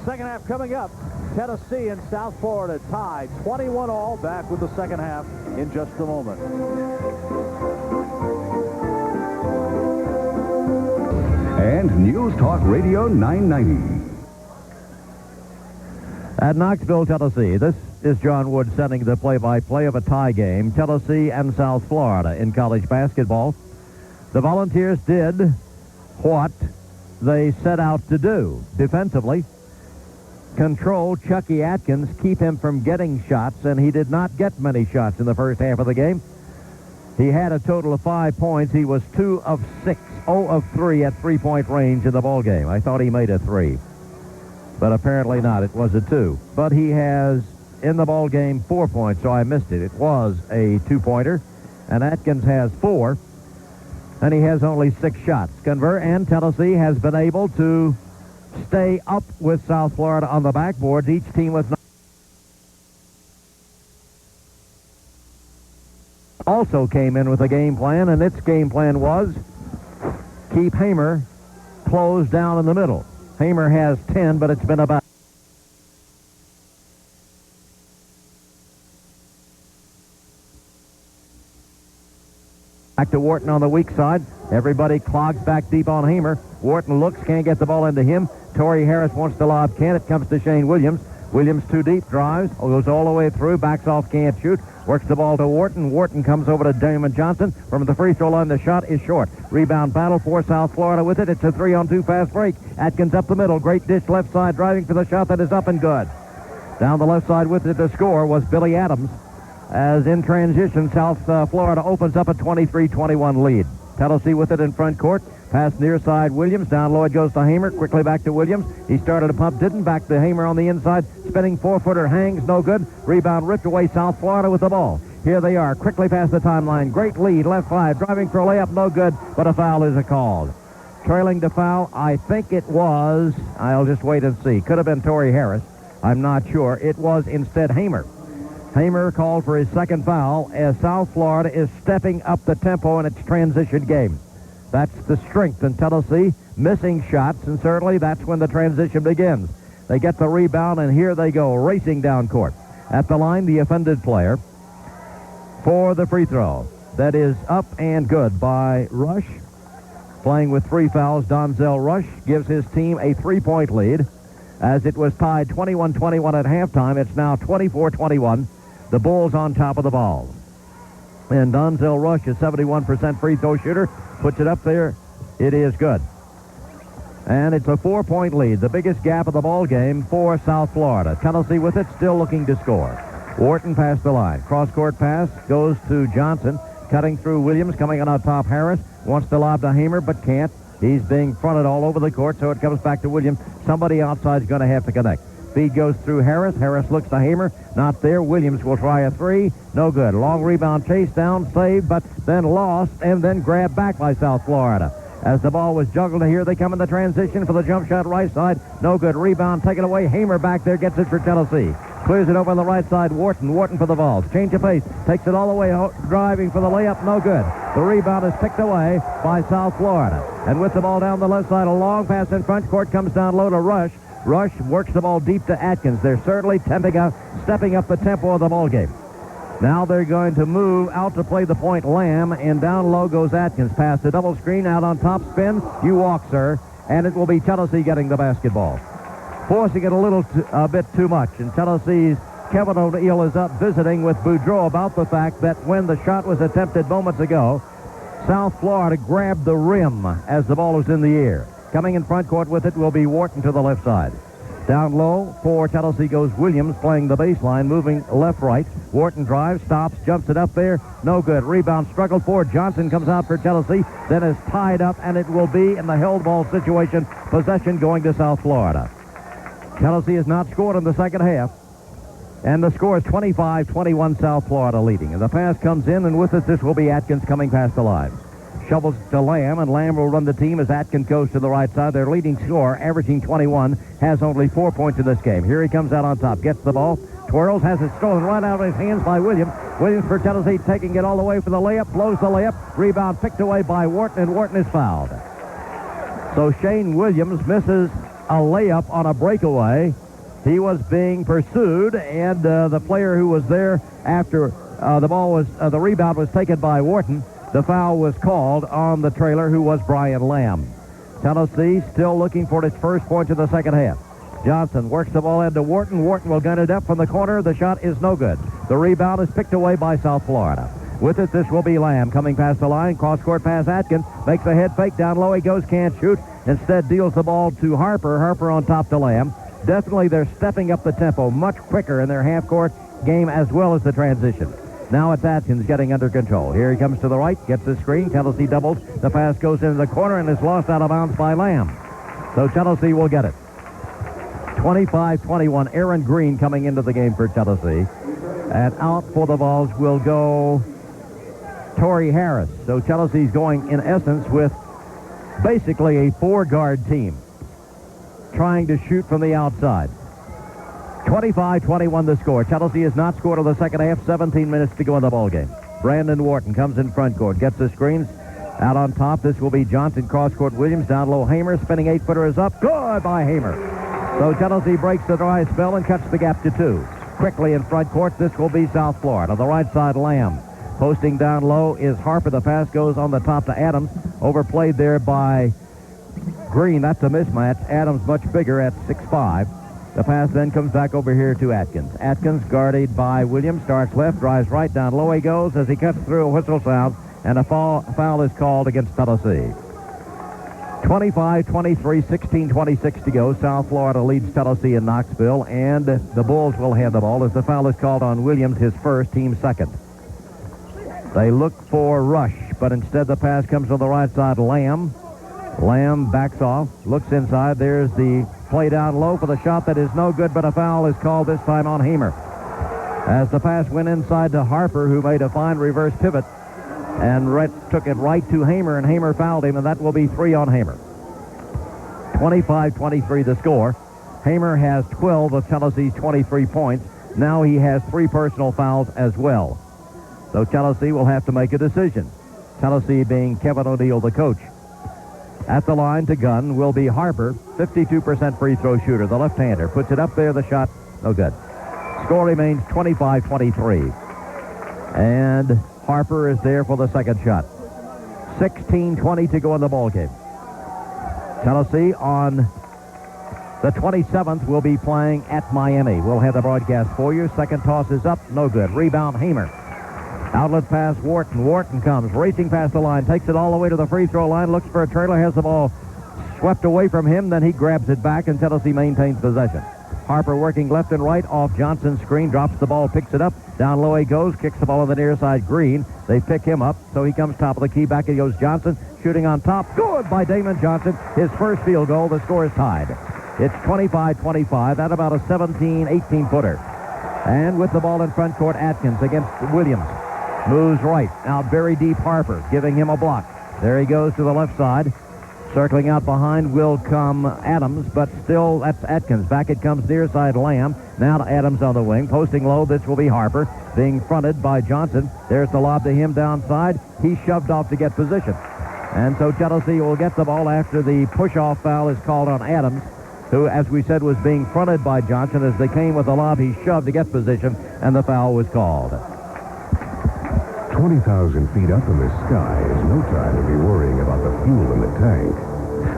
Second half coming up. Tennessee and South Florida tied 21 all. Back with the second half in just a moment. And News Talk Radio 990. At Knoxville, Tennessee, this is John Wood sending the play-by-play of a tie game, Tennessee and South Florida in college basketball. The Volunteers did what they set out to do defensively. Control Chucky Atkins, keep him from getting shots, and he did not get many shots in the first half of the game. He had a total of 5 points. He was 2 of 6, 0 of 3 at three-point range in the ball game. I thought he made a 3, but apparently not. It was a 2. But he has in the ball game 4 points, so I missed it. It was a 2-pointer, and Atkins has 4, and he has only 6 shots. And Tennessee has been able to stay up with South Florida on the backboards. Each team with also came in with a game plan, and its game plan was keep Hamer closed down in the middle. Hamer has 10, but it's been about back to Wharton on the weak side. Everybody clogs back deep on Hamer. Wharton looks, can't get the ball into him. Torrey Harris wants to lob, can't. It comes to Shane Williams. Williams too deep, drives, goes all the way through, backs off, can't shoot. Works the ball to Wharton. Wharton comes over to Damon Johnson. From the free throw line, the shot is short. Rebound battle for South Florida with it. It's a 3-on-2 fast break. Atkins up the middle. Great dish left side, driving for the shot that is up and good. Down the left side with it to score was Billy Adams. As in transition, South Florida opens up a 23-21 lead. Tennessee with it in front court. Pass near side Williams. Down low it goes to Hamer. Quickly back to Williams. He started a pump, didn't. Back to Hamer on the inside. Spinning 4-footer hangs, no good. Rebound ripped away. South Florida with the ball. Here they are, quickly past the timeline. Great lead, left 5. Driving for a layup, no good, but a foul is called. Trailing to foul, I think it was, I'll just wait and see. Could have been Torrey Harris. I'm not sure. It was instead Hamer. Hamer called for his second foul as South Florida is stepping up the tempo in its transition game. That's the strength in Tennessee, missing shots, and certainly that's when the transition begins. They get the rebound, and here they go, racing down court. At the line, the offended player for the free throw. That is up and good by Rush. Playing with 3 fouls, Donzel Rush gives his team a 3-point lead. As it was tied 21-21 at halftime, it's now 24-21. The Bulls on top of the ball. And Donzel Rush, a 71% free throw shooter, puts it up there. It is good. And it's a 4-point lead, the biggest gap of the ball game for South Florida. Tennessee with it, still looking to score. Wharton past the line. Cross-court pass goes to Johnson. Cutting through Williams, coming on top Harris. Wants to lob to Hamer, but can't. He's being fronted all over the court, so it comes back to Williams. Somebody outside is going to have to connect. Feed goes through Harris. Harris looks to Hamer. Not there. Williams will try a 3. No good. Long rebound, chase down, saved, but then lost, and then grabbed back by South Florida. As the ball was juggled, here they come in the transition for the jump shot right side. No good. Rebound taken away. Hamer back there gets it for Tennessee. Clears it over on the right side. Wharton for the Vols. Change of pace. Takes it all the way, driving for the layup. No good. The rebound is picked away by South Florida. And with the ball down the left side, a long pass in front court comes down low to Rush. Rush works the ball deep to Atkins. They're certainly stepping up the tempo of the ball game. Now they're going to move out to play the point Lamb, and down low goes Atkins. Pass the double screen, out on top, spin. You walk, sir. And it will be Tennessee getting the basketball. Forcing it a bit too much. And Tennessee's Kevin O'Neill is up visiting with Boudreau about the fact that when the shot was attempted moments ago, South Florida grabbed the rim as the ball was in the air. Coming in front court with it will be Wharton to the left side. Down low for Tennessee goes Williams, playing the baseline, moving left-right. Wharton drives, stops, jumps it up there. No good. Rebound struggled for. Johnson comes out for Tennessee, then is tied up, and it will be in the held ball situation. Possession going to South Florida. Tennessee has not scored in the second half. And the score is 25-21, South Florida leading. And the pass comes in, and with it, this will be Atkins coming past the line. Shovels to Lamb, and Lamb will run the team as Atkins goes to the right side. Their leading scorer, averaging 21, has only 4 points in this game. Here he comes out on top, gets the ball, twirls, has it stolen right out of his hands by Williams. Williams for Tennessee, taking it all the way for the layup, blows the layup. Rebound picked away by Wharton, and Wharton is fouled. So Shane Williams misses a layup on a breakaway. He was being pursued, and the player who was there after the rebound was taken by Wharton. The foul was called on the trailer, who was Brian Lamb. Tennessee still looking for its first point in the second half. Johnson works the ball into Wharton. Wharton will gun it up from the corner. The shot is no good. The rebound is picked away by South Florida. With it, this will be Lamb coming past the line. Cross-court pass, Atkins. Makes a head fake. Down low he goes, can't shoot. Instead deals the ball to Harper. Harper on top to Lamb. Definitely they're stepping up the tempo much quicker in their half-court game as well as the transition. Now it's Atkins getting under control. Here he comes to the right, gets the screen. Tennessee doubles. The pass goes into the corner and is lost out of bounds by Lamb. So Tennessee will get it. 25-21, Aaron Green coming into the game for Tennessee. And out for the Vols will go Torrey Harris. So Tennessee's going, in essence, with basically a four-guard team, trying to shoot from the outside. 25-21 the score. Tennessee has not scored in the second half. 17 minutes to go in the ballgame. Brandon Wharton comes in front court, gets the screens. Out on top, this will be Johnson, cross-court Williams. Down low, Hamer, spinning 8-footer is up. Good by Hamer. So Tennessee breaks the dry spell and cuts the gap to 2. Quickly in front court, this will be South Florida. On the right side, Lamb. Posting down low is Harper. The pass goes on the top to Adams. Overplayed there by Green. That's a mismatch. Adams much bigger at 6'5". The pass then comes back over here to Atkins. Atkins guarded by Williams. Starts left, drives right. Down low he goes as he cuts through. A whistle sounds, and a foul is called against Tennessee. 25-23, 16-26 to go. South Florida leads Tennessee in Knoxville, and the Bulls will have the ball as the foul is called on Williams, his first, team second. They look for Rush, but instead the pass comes on the right side. Lamb backs off, looks inside. There's the play down low for the shot that is no good, but a foul is called this time on Hamer. As the pass went inside to Harper, who made a fine reverse pivot, and took it right to Hamer, and Hamer fouled him, and that will be 3 on Hamer. 25-23 the score. Hamer has 12 of Tennessee's 23 points. Now he has 3 personal fouls as well. So Tennessee will have to make a decision. Tennessee being Kevin O'Neill, the coach. At the line to gun will be Harper, 52% free throw shooter, the left-hander. Puts it up there, the shot, no good. Score remains 25-23. And Harper is there for the second shot. 16-20 to go in the ballgame. Tennessee on the 27th will be playing at Miami. We'll have the broadcast for you. Second toss is up, no good. Rebound, Hamer. Outlet pass, Wharton. Wharton comes racing past the line, takes it all the way to the free throw line, looks for a trailer, has the ball swept away from him, then he grabs it back, and Tennessee maintains possession. Harper working left and right off Johnson's screen, drops the ball, picks it up. Down low he goes, kicks the ball on the near side. Green, they pick him up, so he comes top of the key. Back he goes Johnson, shooting on top. Good by Damon Johnson. His first field goal. The score is tied. It's 25-25. At about a 17, 18-footer. And with the ball in front court, Atkins against Williams. Moves right. Now very deep Harper, giving him a block. There he goes to the left side. Circling out behind will come Adams, but still that's Atkins. Back it comes near side Lamb. Now to Adams on the wing. Posting low, this will be Harper. Being fronted by Johnson. There's the lob to him downside. He shoved off to get position. And so Tennessee will get the ball after the push-off foul is called on Adams, who, as we said, was being fronted by Johnson. As they came with the lob, he shoved to get position, and the foul was called. 20,000 feet up in the sky is no time to be worrying about the fuel in the tank.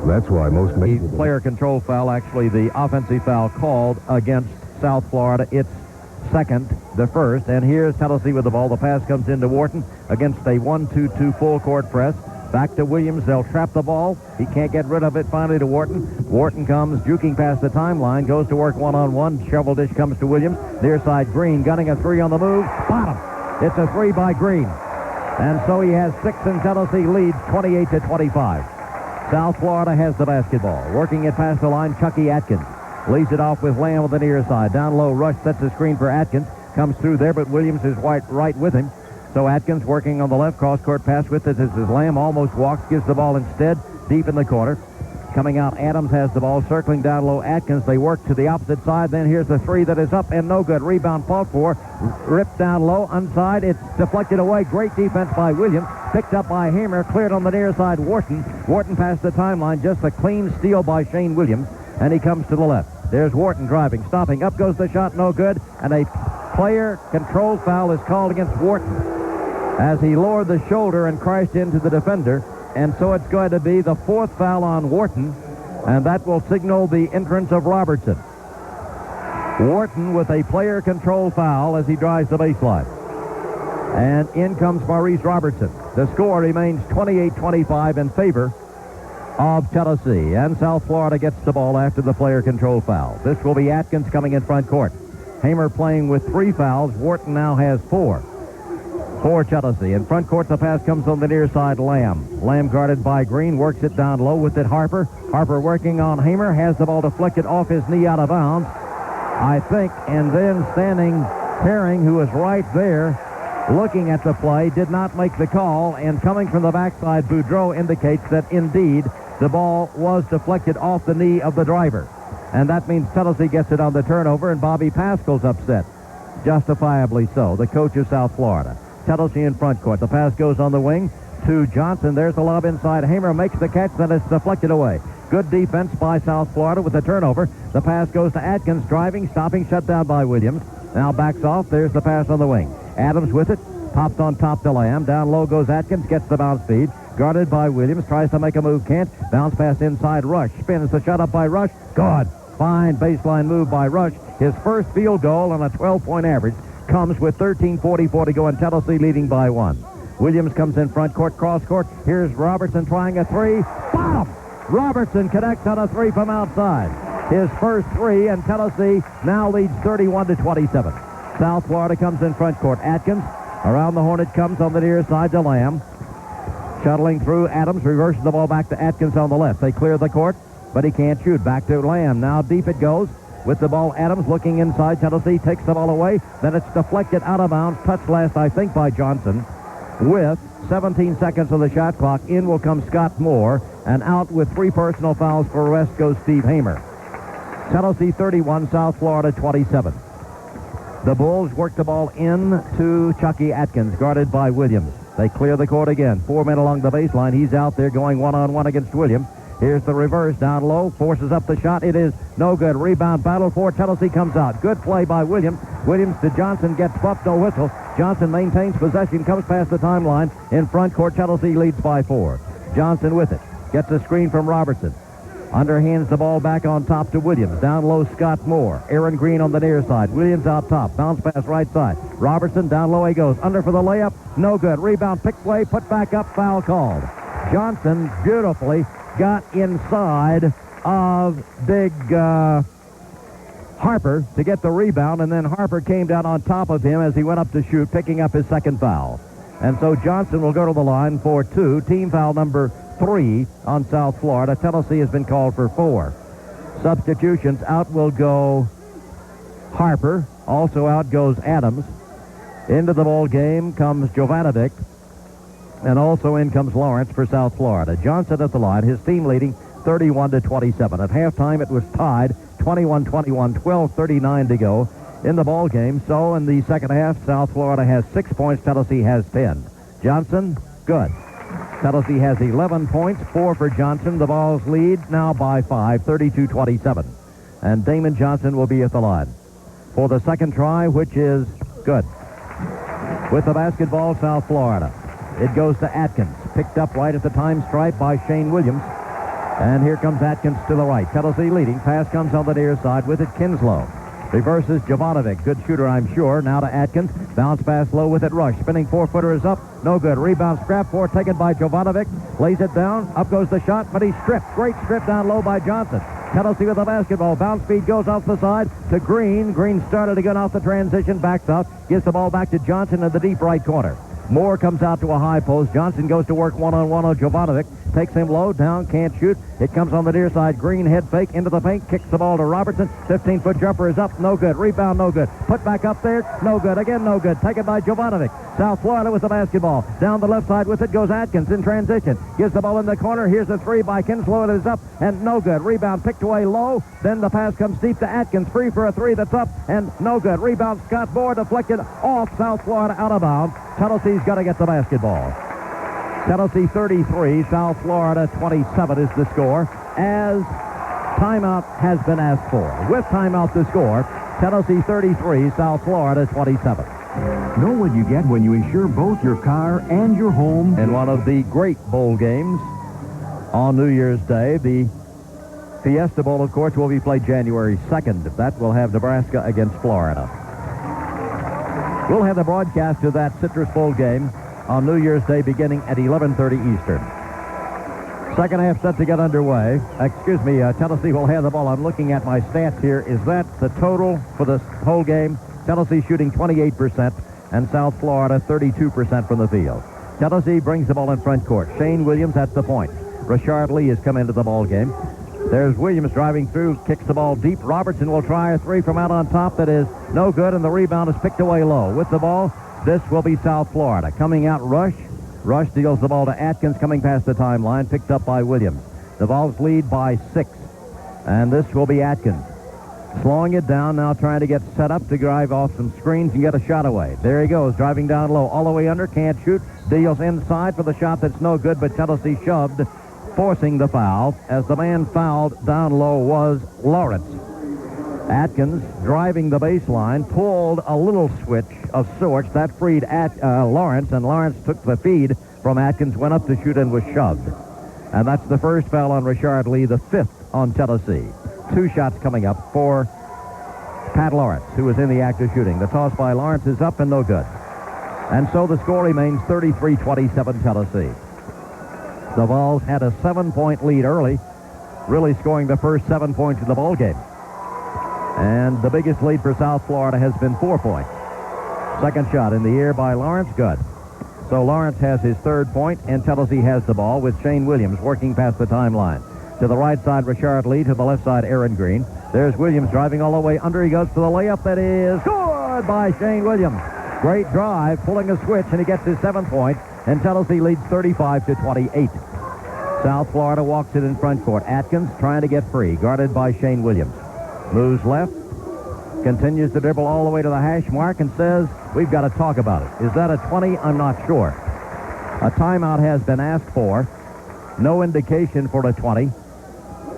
That's why most... The player control foul, actually the offensive foul called against South Florida. It's second, the first. And here's Tennessee with the ball. The pass comes into Wharton against a 1-2-2 full court press. Back to Williams. They'll trap the ball. He can't get rid of it. Finally to Wharton. Wharton comes juking past the timeline. Goes to work one-on-one. Shovel dish comes to Williams. Near side Green gunning a three on the move. Bottom. It's a three by Green. And so he has 6 and Tennessee leads 28-25. South Florida has the basketball. Working it past the line, Chucky Atkins. Leads it off with Lamb on the near side. Down low, Rush sets the screen for Atkins. Comes through there, but Williams is right with him. So Atkins working on the left, cross-court pass with it. This is Lamb, almost walks, gives the ball instead, deep in the corner. Coming out, Adams has the ball, circling down low, Atkins. They work to the opposite side. Then here's the three that is up and no good. Rebound fought for. Ripped down low, inside. It's deflected away. Great defense by Williams. Picked up by Hamer. Cleared on the near side, Wharton. Wharton past the timeline. Just a clean steal by Shane Williams. And he comes to the left. There's Wharton driving, stopping. Up goes the shot, no good. And a player control foul is called against Wharton as he lowered the shoulder and crashed into the defender. And so it's going to be the 4th foul on Wharton, and that will signal the entrance of Robertson. Wharton with a player control foul as he drives the baseline. And in comes Maurice Robertson. The score remains 28-25 in favor of Tennessee, and South Florida gets the ball after the player control foul. This will be Atkins coming in front court. Hamer playing with 3 fouls. Wharton now has 4. For Tennessee. In front court, the pass comes on the near side, Lamb. Lamb guarded by Green, works it down low with it Harper. Harper working on Hamer, has the ball deflected off his knee out of bounds, I think, and then standing Herring, who is right there looking at the play, did not make the call, and coming from the backside, Boudreau indicates that indeed the ball was deflected off the knee of the driver. And that means Tennessee gets it on the turnover, and Bobby Pascal's upset. Justifiably so, the coach of South Florida. Tennessee in front court. The pass goes on the wing to Johnson. There's the lob inside. Hamer makes the catch, then it's deflected away. Good defense by South Florida with the turnover. The pass goes to Atkins, driving, stopping, shut down by Williams. Now backs off. There's the pass on the wing. Adams with it. Popped on top to Lamb. Down low goes Atkins, gets the bounce speed. Guarded by Williams. Tries to make a move, can't. Bounce pass inside Rush. Spins the shot up by Rush. Good. Fine baseline move by Rush. His first field goal on a 12-point average comes with 13:44 to go, and Tennessee leading by 1. Williams comes in front court, cross court. Here's Robertson trying a three. Bottom! Robertson connects on a three from outside. His first three, and Tennessee now leads 31-27. South Florida comes in front court. Atkins around the horn it comes on the near side to Lamb. Shuttling through, Adams reverses the ball back to Atkins on the left. They clear the court, but he can't shoot. Back to Lamb. Now deep it goes. With the ball, Adams looking inside. Tennessee takes the ball away. Then it's deflected out of bounds. Touched last, I think, by Johnson. With 17 seconds on the shot clock, in will come Scott Moore. And out with 3 personal fouls for arrest goes Steve Hamer. Tennessee 31, South Florida 27. The Bulls work the ball in to Chucky Atkins, guarded by Williams. They clear the court again. 4 men along the baseline. He's out there going one-on-one against Williams. Here's the reverse, down low, forces up the shot. It is no good. Rebound battle for Tennessee comes out. Good play by Williams. Williams to Johnson, gets buffed, no whistle. Johnson maintains possession, comes past the timeline. In front court, Tennessee leads by 4. Johnson with it. Gets a screen from Robertson. Underhands the ball back on top to Williams. Down low, Scott Moore. Aaron Green on the near side. Williams out top. Bounce pass right side. Robertson, down low he goes. Under for the layup. No good. Rebound, pick play, put back up, foul called. Johnson beautifully got inside of big Harper to get the rebound, and then Harper came down on top of him as he went up to shoot, picking up his second foul. And so Johnson will go to the line for 2. Team foul number 3 on South Florida. Tennessee has been called for 4. Substitutions. Out will go Harper. Also out goes Adams. Into the ball game comes Jovanovic. And also in comes Lawrence for South Florida. Johnson at the line, his team leading 31-27. At halftime, it was tied 21-21, 12:39 to go in the ball game. So in the second half, South Florida has 6 points. Tennessee has 10. Johnson, good. Tennessee has 11 points, 4 for Johnson. The Vols lead now by 5, 32-27. And Damon Johnson will be at the line for the second try, which is good. With the basketball, South Florida. It goes to Atkins. Picked up right at the time stripe by Shane Williams. And here comes Atkins to the right. Tennessee leading. Pass comes on the near side with it. Kinslow. Reverses Jovanovic. Good shooter, I'm sure. Now to Atkins. Bounce pass low with it. Rush. Spinning 4-footer is up. No good. Rebound scrap for taken by Jovanovic. Lays it down. Up goes the shot, but he's stripped. Great strip down low by Johnson. Tennessee with the basketball. Bounce feed goes off the side to Green. Green started again off the transition. Backs out. Gives the ball back to Johnson in the deep right corner. Moore comes out to a high post. Johnson goes to work one-on-one on Jovanovic. Takes him low, down, can't shoot. It comes on the near side. Green head fake into the paint. Kicks the ball to Robertson. 15-foot jumper is up. No good. Rebound, no good. Put back up there. No good. Again, no good. Taken by Jovanovic. South Florida with the basketball. Down the left side with it goes Atkins in transition. Gives the ball in the corner. Here's a three by Kinslow. It is up and no good. Rebound picked away low. Then the pass comes deep to Atkins. Free for a three that's up and no good. Rebound Scott Moore deflected off South Florida out of bounds. Tennessee's got to get the basketball. Tennessee 33, South Florida 27 is the score as timeout has been asked for. With timeout the score, Tennessee 33, South Florida 27. Know what you get when you insure both your car and your home. In one of the great bowl games on New Year's Day, the Fiesta Bowl, of course, will be played January 2nd. That will have Nebraska against Florida. We'll have the broadcast of that Citrus Bowl game on New Year's Day beginning at 11:30 Eastern. Second half set to get underway. Tennessee will have the ball. I'm looking at my stats here. Is that the total for the whole game? Tennessee shooting 28% and South Florida 32% from the field. Tennessee brings the ball in front court. Shane Williams at the point. Rashard Lee has come into the ball game. There's Williams driving through, kicks the ball deep. Robertson will try a three from out on top. That is no good, and the rebound is picked away low. With the ball, this will be South Florida. Coming out, Rush. Rush deals the ball to Atkins, coming past the timeline, picked up by Williams. The Vols lead by 6, and this will be Atkins. Slowing it down, now trying to get set up to drive off some screens and get a shot away. There he goes, driving down low, all the way under, can't shoot. Deals inside for the shot that's no good, but Tennessee shoved, forcing the foul, as the man fouled down low was Lawrence. Atkins, driving the baseline, pulled a little switch of sorts. That freed Lawrence, and Lawrence took the feed from Atkins, went up to shoot, and was shoved. And that's the first foul on Rashard Lee, the 5th on Tennessee. 2 shots coming up for Pat Lawrence, who is in the act of shooting. The toss by Lawrence is up and no good. And so the score remains 33-27 Tennessee. The Vols had a 7-point lead early, really scoring the first 7 points of the ball game. And the biggest lead for South Florida has been 4 points. Second shot in the air by Lawrence, good. So Lawrence has his 3rd point, and Tennessee has the ball with Shane Williams working past the timeline. To the right side, Rashard Lee. To the left side, Aaron Green. There's Williams driving all the way under. He goes to the layup. That is scored by Shane Williams. Great drive, pulling a switch, and he gets his 7th point, and Tennessee leads 35-28. South Florida walks it in front court. Atkins trying to get free, guarded by Shane Williams. Moves left, continues to dribble all the way to the hash mark and says, we've got to talk about it. Is that a 20? I'm not sure. A timeout has been asked for. No indication for a 20.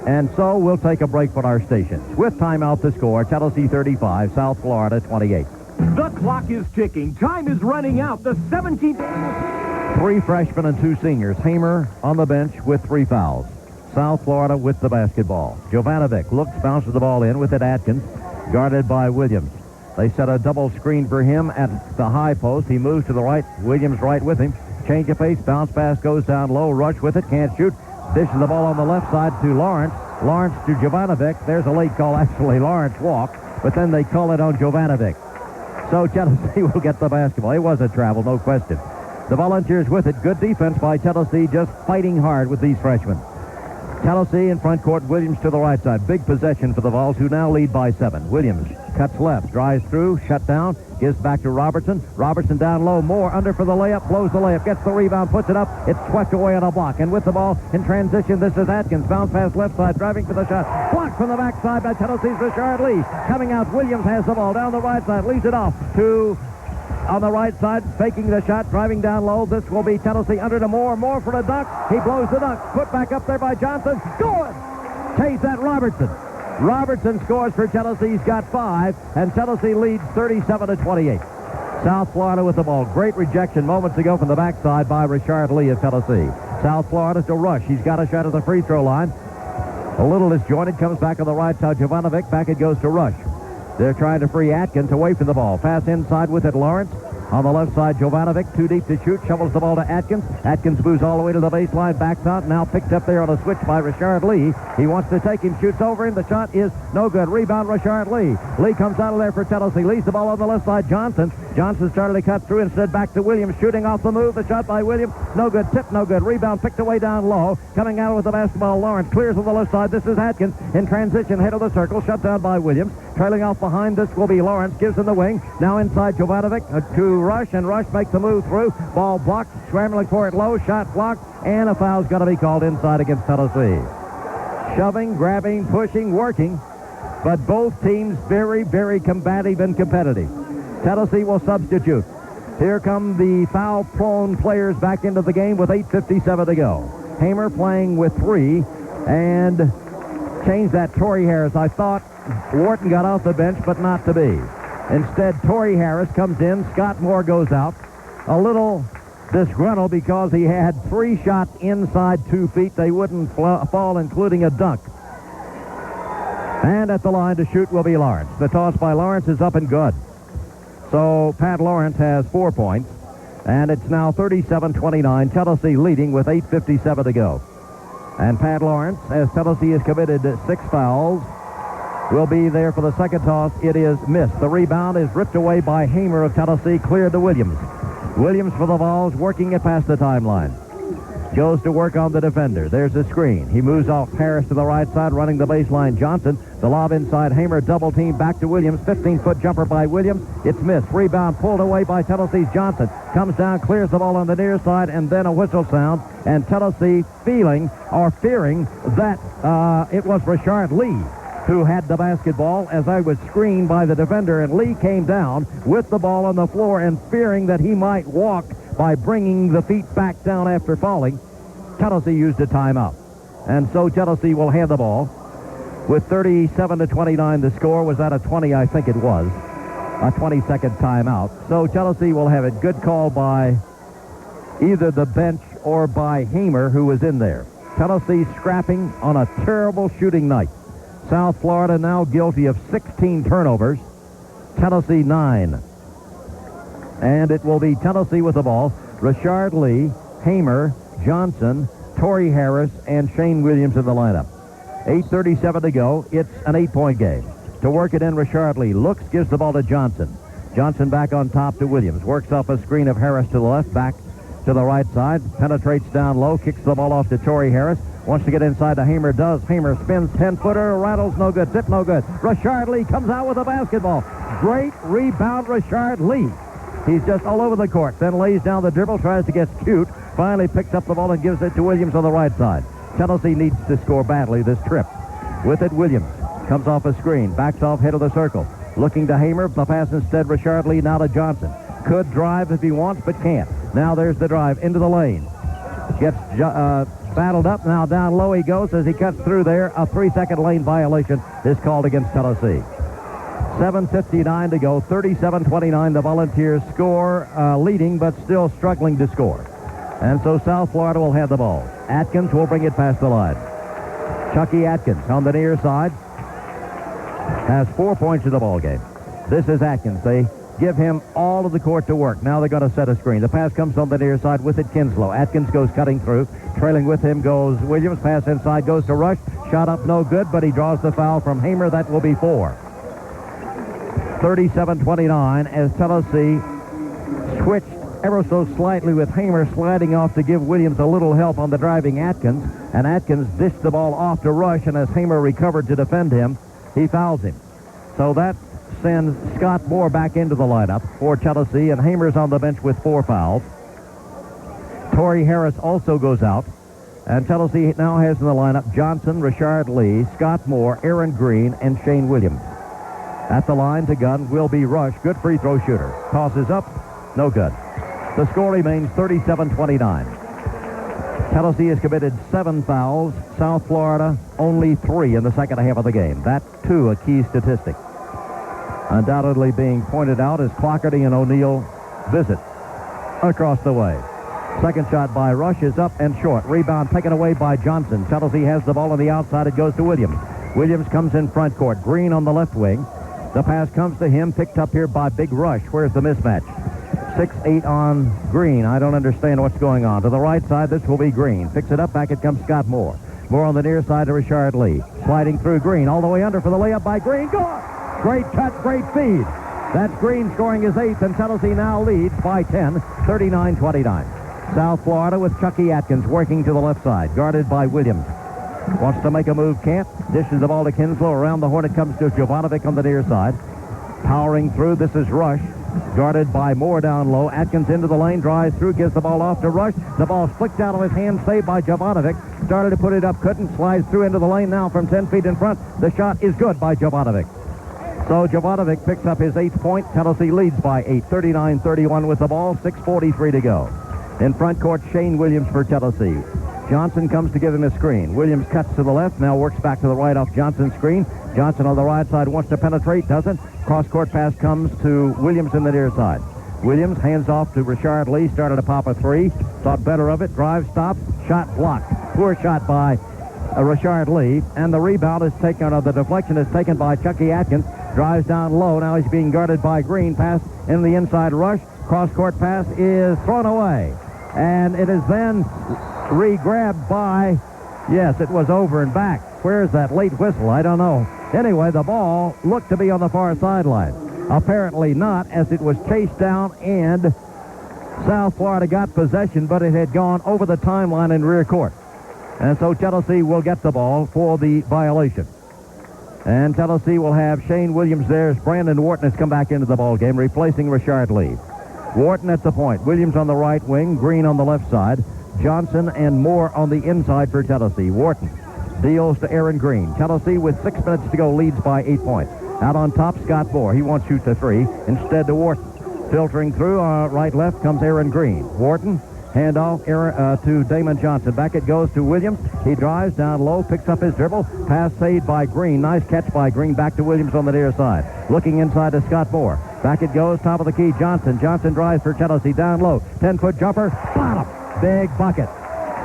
And so we'll take a break for our stations. With timeout the score, Tennessee 35, South Florida 28. The clock is ticking. Time is running out. The 17th... 3 freshmen and 2 seniors. Hamer on the bench with 3 fouls. South Florida with the basketball. Jovanovic looks, bounces the ball in with it. Atkins, guarded by Williams. They set a double screen for him at the high post. He moves to the right. Williams right with him. Change of pace. Bounce pass goes down low. Rush with it. Can't shoot. Dishes the ball on the left side to Lawrence. Lawrence to Jovanovic. There's a late call. Actually, Lawrence walked, but then they call it on Jovanovic. So Tennessee will get the basketball. It was a travel, no question. The Volunteers with it. Good defense by Tennessee, just fighting hard with these freshmen. Tennessee in front court, Williams to the right side. Big possession for the Vols, who now lead by 7. Williams cuts left, drives through, shut down, gives back to Robertson. Robertson down low, Moore under for the layup, blows the layup, gets the rebound, puts it up. It's swept away on a block. And with the ball in transition, this is Atkins. Bounce pass left side, driving for the shot. Blocked from the backside by Tennessee's Rashard Lee. Coming out, Williams has the ball down the right side, leads it off to... On the right side, faking the shot, driving down low. This will be Tennessee under to Moore. Moore for a dunk. He blows the dunk. Put back up there by Johnson. Good! Chase that Robertson. Robertson scores for Tennessee. He's got 5, and Tennessee leads 37-28. South Florida with the ball. Great rejection moments ago from the backside by Rashard Lee of Tennessee. South Florida to Rush. He's got a shot at the free throw line. A little disjointed. Comes back on the right side. Jovanovic. Back it goes to Rush. They're trying to free Atkins away from the ball. Pass inside with it, Lawrence. On the left side, Jovanovic, too deep to shoot, shovels the ball to Atkins. Atkins moves all the way to the baseline, backs out, now picked up there on a switch by Richard Lee. He wants to take him, shoots over him. The shot is no good. Rebound, Richard Lee. Lee comes out of there for Tennessee. Leads the ball on the left side, Johnson. Johnson started to cut through, instead back to Williams, shooting off the move. The shot by Williams, no good. Tip, no good. Rebound picked away down low. Coming out with the basketball, Lawrence clears on the left side. This is Atkins in transition, head of the circle, shut down by Williams. Trailing off behind, this will be Lawrence. Gives him the wing. Now inside Jovanovic to Rush, and Rush makes the move through. Ball blocked, scrambling for it low. Shot blocked, and a foul's going to be called inside against Tennessee. Shoving, grabbing, pushing, working, but both teams very, very combative and competitive. Tennessee will substitute. Here come the foul-prone players back into the game with 8:57 to go. Hamer playing with 3, and changed that Torrey Harris. I thought Wharton got off the bench, but not to be. Instead, Torrey Harris comes in. Scott Moore goes out. A little disgruntled because he had 3 shots inside 2 feet. They wouldn't fall, including a dunk. And at the line to shoot will be Lawrence. The toss by Lawrence is up and good. So Pat Lawrence has 4 points. And it's now 37-29. Tennessee leading with 8:57 to go. And Pat Lawrence, as Tennessee has committed 6 fouls, will be there for the second toss. It is missed. The rebound is ripped away by Hamer of Tennessee, cleared to Williams. Williams for the Vols, working it past the timeline. Goes to work on the defender. There's a screen. He moves off Harris to the right side, running the baseline. Johnson, the lob inside. Hamer double team back to Williams. 15-foot jumper by Williams. It's missed. Rebound pulled away by Tennessee's Johnson. Comes down, clears the ball on the near side, and then a whistle sound. And Tennessee fearing that it was Richard Lee who had the basketball, as I was screened by the defender, and Lee came down with the ball on the floor, and fearing that he might walk by bringing the feet back down after falling, Tennessee used a timeout. And so Tennessee will hand the ball with 37-29. The score was at a 20, I think it was, a 20-second timeout. So Tennessee will have it. Good call by either the bench or by Hamer, who was in there. Tennessee scrapping on a terrible shooting night. South Florida now guilty of 16 turnovers. Tennessee 9. And it will be Tennessee with the ball. Richard Lee, Hamer, Johnson, Torrey Harris, and Shane Williams in the lineup. 8:37 to go. It's an 8-point game. To work it in, Richard Lee looks, gives the ball to Johnson. Johnson back on top to Williams. Works off a screen of Harris to the left, back to the right side. Penetrates down low, kicks the ball off to Torrey Harris. Wants to get inside to Hamer, does. Hamer spins, 10-footer, rattles, no good. Tip, no good. Richard Lee comes out with a basketball. Great rebound, Richard Lee. He's just all over the court. Then lays down the dribble, tries to get cute. Finally picks up the ball and gives it to Williams on the right side. Tennessee needs to score badly this trip. With it, Williams comes off a screen, backs off, head of the circle. Looking to Hamer, the pass instead, Richard Lee now to Johnson. Could drive if he wants, but can't. Now there's the drive into the lane. Gets battled up, now down low he goes as he cuts through there. A 3-second lane violation is called against Tennessee. 7:59 to go, 37-29. The Volunteers score, leading but still struggling to score. And so South Florida will have the ball. Atkins will bring it past the line. Chucky Atkins on the near side has 4 points in the ball game. This is Atkins. They give him all of the court to work. Now they're going to set a screen. The pass comes on the near side with it, Kinslow. Atkins goes cutting through. Trailing with him goes Williams. Pass inside goes to Rush. Shot up no good, but he draws the foul from Hamer. That will be 4. 37-29 as Tennessee switched ever so slightly with Hamer sliding off to give Williams a little help on the driving Atkins. And Atkins dished the ball off to Rush, and as Hamer recovered to defend him, he fouls him. So that sends Scott Moore back into the lineup for Tennessee, and Hamer's on the bench with 4 fouls. Torrey Harris also goes out, and Tennessee now has in the lineup Johnson, Richard Lee, Scott Moore, Aaron Green, and Shane Williams. At the line to gun will be Rush, good free throw shooter. Tosses up, no good. The score remains 37-29. Tennessee has committed 7 fouls. South Florida only 3 in the second half of the game. That, too, a key statistic. Undoubtedly being pointed out as Clockerty and O'Neal visit across the way. Second shot by Rush is up and short. Rebound taken away by Johnson. Tennessee has the ball on the outside. It goes to Williams. Williams comes in front court. Green on the left wing. The pass comes to him, picked up here by Big Rush. Where's the mismatch? 6-8 on Green. I don't understand what's going on. To the right side, this will be Green. Picks it up, back it comes Scott Moore. Moore on the near side to Richard Lee. Sliding through Green, all the way under for the layup by Green. Gone! Great cut, great feed. That's Green scoring his 8th, and Tennessee now leads by 10, 39-29. South Florida with Chucky Atkins working to the left side, guarded by Williams. Wants to make a move, can't. Dishes the ball to Kinslow. Around the horn it comes to Jovanovic on the near side. Powering through, this is Rush. Guarded by Moore down low. Atkins into the lane, drives through, gives the ball off to Rush. The ball flicked out of his hand, saved by Jovanovic. Started to put it up, couldn't. Slides through into the lane now from 10 feet in front. The shot is good by Jovanovic. So Jovanovic picks up his 8th point. Tennessee leads by 8, 39-31 with the ball, 6:43 to go. In front court, Shane Williams for Tennessee. Johnson comes to give him a screen. Williams cuts to the left, now works back to the right off Johnson's screen. Johnson on the right side wants to penetrate, doesn't. Cross-court pass comes to Williams in the near side. Williams hands off to Richard Lee, started to pop a 3, thought better of it, drive, stop, shot blocked. Poor shot by Richard Lee, and the rebound is taken, or the deflection is taken by Chucky Atkins. Drives down low, now he's being guarded by Green. Pass in the inside rush. Cross-court pass is thrown away, and it is then re-grabbed by, yes, it was over and back. Where's that late whistle? I don't know. Anyway, the ball looked to be on the far sideline. Apparently not, as it was chased down, and South Florida got possession, but it had gone over the timeline in rear court. And so Tennessee will get the ball for the violation. And Tennessee will have Shane Williams there as Brandon Wharton has come back into the ball game, replacing Richard Lee. Wharton at the point. Williams on the right wing, Green on the left side. Johnson and Moore on the inside for Tennessee. Wharton deals to Aaron Green. Tennessee, with 6 minutes to go, leads by 8 points. Out on top, Scott Moore. He won't shoot the 3. Instead to Wharton. Filtering through, right-left comes Aaron Green. Wharton, handoff to Damon Johnson. Back it goes to Williams. He drives down low, picks up his dribble. Pass saved by Green. Nice catch by Green. Back to Williams on the near side. Looking inside to Scott Moore. Back it goes, top of the key, Johnson. Johnson drives for Tennessee. Down low. 10-foot jumper. Bottom. Big bucket.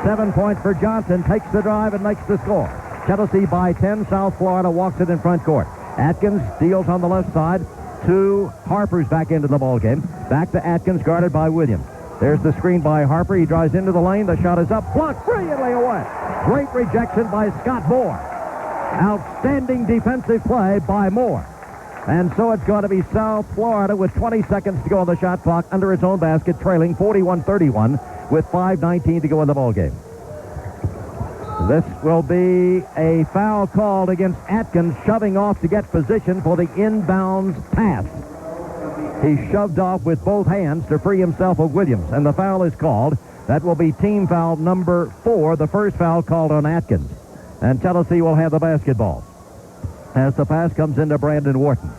7 points for Johnson. Takes the drive and makes the score. Tennessee by 10. South Florida walks it in front court. Atkins deals on the left side to Harper's back into the ball game. Back to Atkins, guarded by Williams. There's the screen by Harper. He drives into the lane. The shot is up. Blocked brilliantly away. Great rejection by Scott Moore. Outstanding defensive play by Moore. And so it's going to be South Florida with 20 seconds to go on the shot clock under its own basket, trailing 41-31 with 5:19 to go in the ball game. This will be a foul called against Atkins, shoving off to get position for the inbounds pass. He shoved off with both hands to free himself of Williams, and the foul is called. That will be team foul number 4, the first foul called on Atkins. And Tennessee will have the basketball as the pass comes into Brandon Wharton.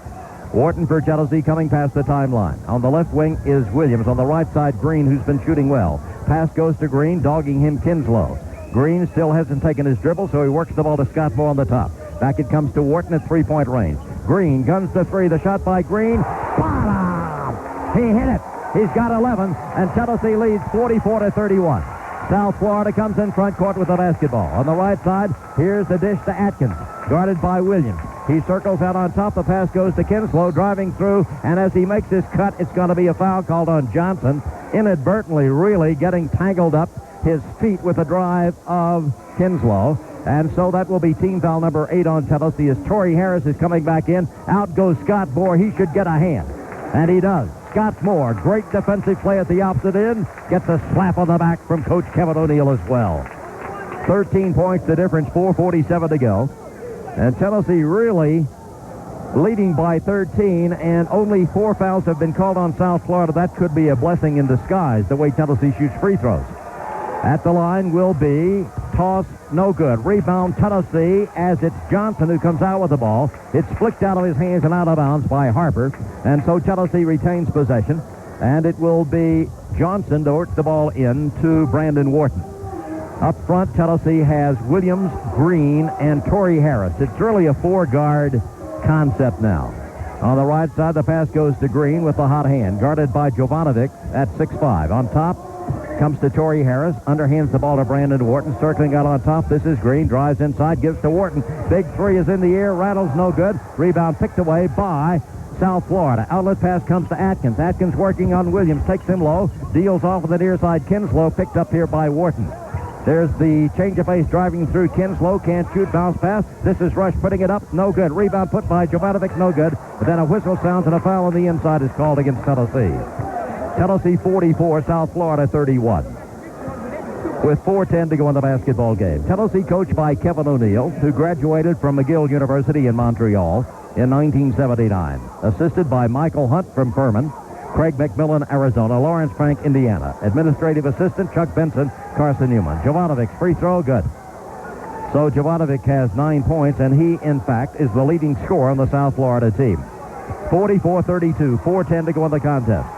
Wharton for Tennessee coming past the timeline. On the left wing is Williams. On the right side, Green, who's been shooting well. Pass goes to Green, dogging him Kinslow. Green still hasn't taken his dribble, so he works the ball to Scott Moore on the top. Back it comes to Wharton at three-point range. Green guns the 3. The shot by Green. Bottom! He hit it. He's got 11, and Tennessee leads 44-31. South Florida comes in front court with the basketball. On the right side, here's the dish to Atkins, guarded by Williams. He circles out on top. The pass goes to Kinslow, driving through, and as he makes his cut, it's going to be a foul called on Johnson, inadvertently really getting tangled up his feet with the drive of Kinslow. And so that will be team foul number 8 on Tennessee as Torrey Harris is coming back in. Out goes Scott Moore. He should get a hand, and he does. Scott Moore, great defensive play at the opposite end, gets a slap on the back from Coach Kevin O'Neill as well. 13 points the difference, 4:47 to go. And Tennessee really leading by 13, and only 4 fouls have been called on South Florida. That could be a blessing in disguise, the way Tennessee shoots free throws. At the line will be toss, no good. Rebound Tennessee, as it's Johnson who comes out with the ball. It's flicked out of his hands and out of bounds by Harper. And so Tennessee retains possession. And it will be Johnson to work the ball in to Brandon Wharton. Up front, Tennessee has Williams, Green, and Torrey Harris. It's really a 4-guard concept now. On the right side, the pass goes to Green with the hot hand, guarded by Jovanovic at 6'5". On top, Comes to Torrey Harris. Underhands the ball to Brandon Wharton. Circling out on top. This is Green. Drives inside. Gives to Wharton. Big three is in the air. Rattles no good. Rebound picked away by South Florida. Outlet pass comes to Atkins. Atkins working on Williams. Takes him low. Deals off with the near side. Kinslow picked up here by Wharton. There's the change of pace driving through Kinslow. Can't shoot. Bounce pass. This is Rush putting it up. No good. Rebound put by Jovanovic. No good. But then a whistle sounds and a foul on the inside is called against Tennessee. Tennessee 44, South Florida 31. With 4:10 to go in the basketball game. Tennessee coached by Kevin O'Neill, who graduated from McGill University in Montreal in 1979. Assisted by Michael Hunt from Furman, Craig McMillan, Arizona, Lawrence Frank, Indiana. Administrative assistant, Chuck Benson, Carson Newman. Jovanovic, free throw, good. So Jovanovic has 9 points, and he, in fact, is the leading scorer on the South Florida team. 44-32, 4:10 to go in the contest.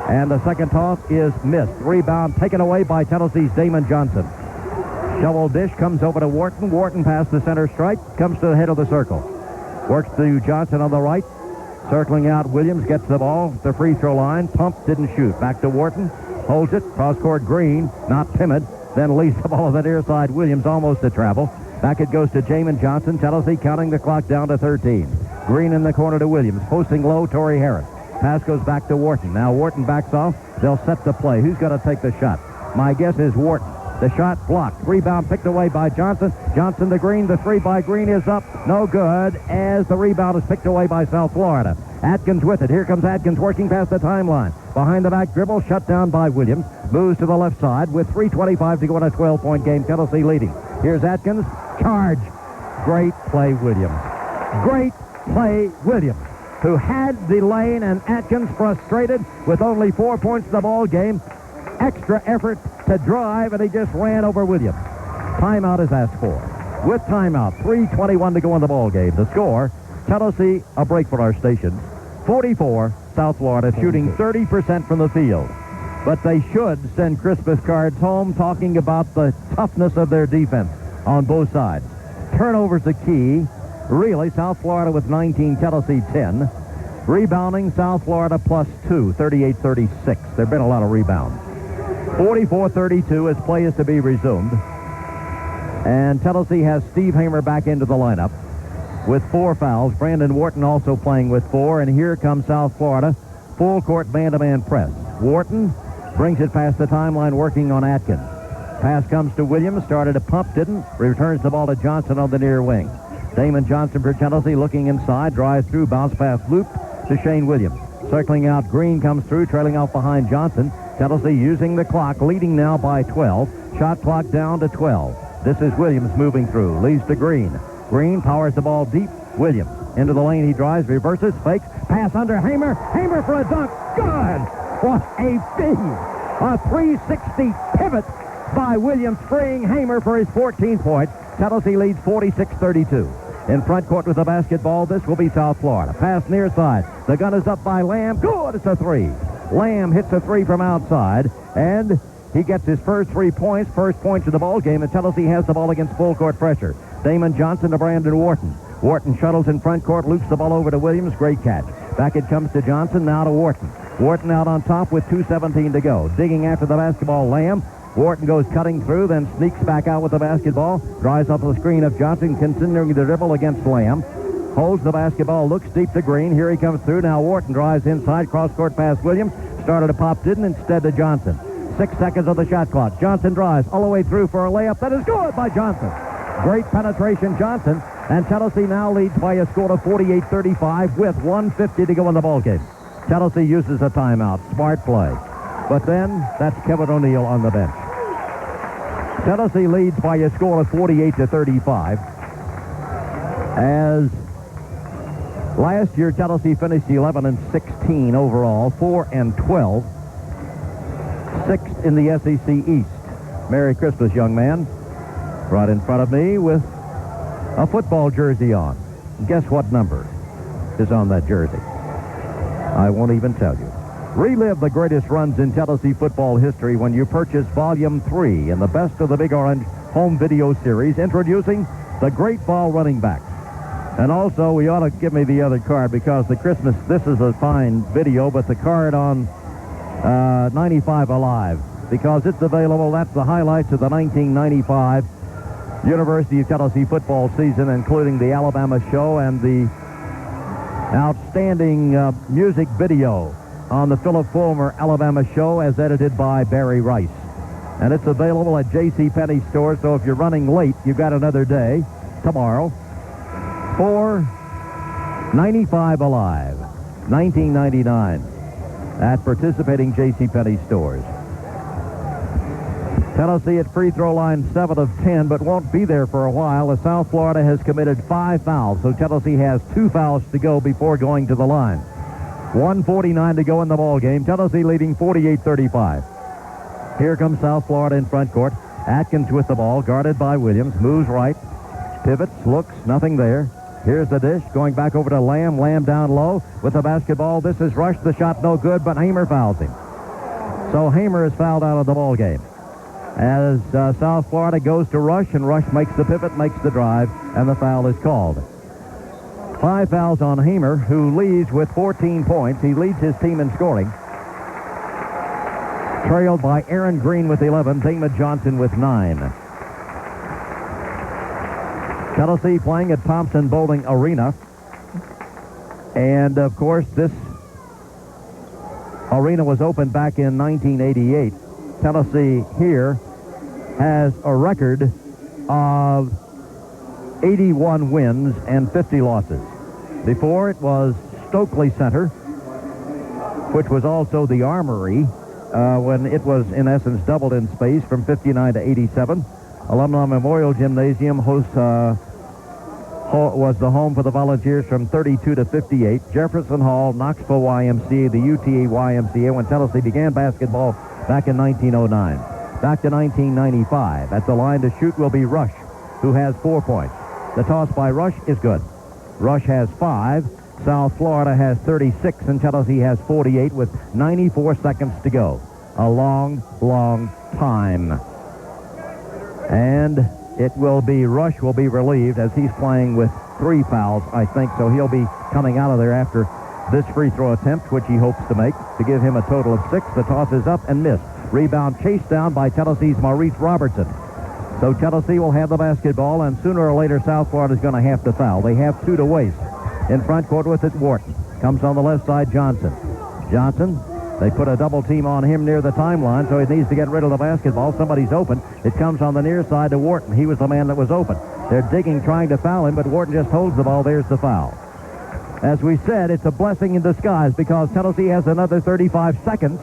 And the second toss is missed. Rebound taken away by Tennessee's Damon Johnson. Shovel dish comes over to Wharton. Wharton past the center stripe, comes to the head of the circle. Works to Johnson on the right. Circling out, Williams gets the ball at the free throw line. Pump, didn't shoot. Back to Wharton. Holds it. Cross court, Green. Not timid. Then leads the ball on the near side. Williams almost to travel. Back it goes to Jamin Johnson. Tennessee counting the clock down to 13. Green in the corner to Williams. Posting low, Torrey Harris. Pass goes back to Wharton. Now Wharton backs off. They'll set the play. Who's going to take the shot? My guess is Wharton. The shot blocked. Rebound picked away by Johnson. Johnson to Green. The three by Green is up. No good as the rebound is picked away by South Florida. Atkins with it. Here comes Atkins working past the timeline. Behind the back dribble, shut down by Williams. Moves to the left side with 3:25 to go in a 12-point game. Tennessee leading. Here's Atkins. Charge. Great play, Williams. Great play, Williams, who had the lane, and Atkins frustrated with only 4 points in the ball game. Extra effort to drive, and he just ran over Williams. Timeout is asked for. With timeout, 3:21 to go in the ball game. The score, Tennessee, a break for our station, 44, South Florida, shooting 30% from the field. But they should send Christmas cards home talking about the toughness of their defense on both sides. Turnovers the key. Really, South Florida with 19, Tennessee 10. Rebounding, South Florida plus 2, 38-36. There have been a lot of rebounds. 44-32 as play is to be resumed. And Tennessee has Steve Hamer back into the lineup with 4 fouls. Brandon Wharton also playing with 4. And here comes South Florida. Full court man-to-man press. Wharton brings it past the timeline working on Atkins. Pass comes to Williams. Started a pump, didn't. Returns the ball to Johnson on the near wing. Damon Johnson for Tennessee looking inside. Drives through. Bounce pass loop to Shane Williams. Circling out, Green comes through, trailing off behind Johnson. Tennessee using the clock, leading now by 12. Shot clock down to 12. This is Williams moving through. Leads to Green. Green powers the ball deep. Williams into the lane. He drives, reverses, fakes. Pass under Hamer. Hamer for a dunk. Good. What a feed. A 360 pivot by Williams, freeing Hamer for his 14th point. Tennessee leads 46-32. In front court with the basketball, this will be South Florida. Pass near side. The gun is up by Lamb. Good. It's a 3. Lamb hits a 3 from outside, and he gets his first 3 points, first points of the ball game, and Tennessee has the ball against full court pressure. Damon Johnson to Brandon Wharton. Wharton shuttles in front court, loops the ball over to Williams. Great catch. Back it comes to Johnson, now to Wharton. Wharton out on top with 2:17 to go. Digging after the basketball, Lamb. Wharton goes cutting through, then sneaks back out with the basketball. Drives up the screen of Johnson, continuing the dribble against Lamb. Holds the basketball, looks deep to Green. Here he comes through. Now Wharton drives inside, cross-court pass Williams. Started a pop, didn't, instead to Johnson. 6 seconds of the shot clock. Johnson drives all the way through for a layup. That is good by Johnson. Great penetration, Johnson. And Tennessee now leads by a score of 48-35 with 1:50 to go in the ballgame. Tennessee uses a timeout. Smart play. But then, that's Kevin O'Neill on the bench. Tennessee leads by a score of 48-35. As last year, Tennessee finished 11-16 overall, 4-12. 6th in the SEC East. Merry Christmas, young man. Right in front of me with a football jersey on. Guess what number is on that jersey? I won't even tell you. Relive the greatest runs in Tennessee football history when you purchase Volume 3 in the Best of the Big Orange home video series, introducing the Great Ball Running Backs. And also, we ought to give me the other card because this is a fine video, but the card on 95 Alive because it's available. That's the highlights of the 1995 University of Tennessee football season, including the Alabama show and the outstanding music video on the Philip Fulmer Alabama show as edited by Barry Rice. And it's available at JCPenney stores, so if you're running late, you've got another day tomorrow. $4.95 Alive, 1999 at participating JCPenney stores. Tennessee at free throw line 7 of 10, but won't be there for a while as South Florida has committed 5 fouls, so Tennessee has 2 fouls to go before going to the line. 1:49 to go in the ball game. Tennessee leading 48-35. Here comes South Florida in front court. Atkins with the ball, guarded by Williams, moves right, pivots, looks, nothing there. Here's the dish, going back over to Lamb. Lamb down low with the basketball. This is Rush. The shot no good, but Hamer fouls him. So Hamer is fouled out of the ball game. As South Florida goes to Rush, and Rush makes the pivot, makes the drive, and the foul is called. 5 fouls on Hamer, who leads with 14 points. He leads his team in scoring. Trailed by Aaron Green with 11, Damon Johnson with 9. Tennessee playing at Thompson Bowling Arena. And, of course, this arena was opened back in 1988. Tennessee here has a record of 81 wins and 50 losses. Before it was Stokely Center, which was also the Armory, when it was, in essence, doubled in space from 59 to 87. Alumni Memorial Gymnasium was the home for the Volunteers from 32 to 58. Jefferson Hall, Knoxville YMCA, the UTA YMCA, when Tennessee began basketball back in 1909. Back to 1995. At the line to shoot will be Rush, who has 4 points. The toss by Rush is good. Rush has 5. South Florida has 36, and Tennessee has 48 with 94 seconds to go. A long, long time. And it will be Rush will be relieved as he's playing with 3 fouls, I think, so he'll be coming out of there after this free throw attempt, which he hopes to make, to give him a total of 6. The toss is up and missed. Rebound chased down by Tennessee's Maurice Robertson. So Tennessee will have the basketball, and sooner or later South Florida is going to have to foul. They have 2 to waste. In front court with it, Wharton. Comes on the left side, Johnson. Johnson, they put a double team on him near the timeline, so he needs to get rid of the basketball. Somebody's open. It comes on the near side to Wharton. He was the man that was open. They're digging, trying to foul him, but Wharton just holds the ball. There's the foul. As we said, it's a blessing in disguise because Tennessee has another 35 seconds.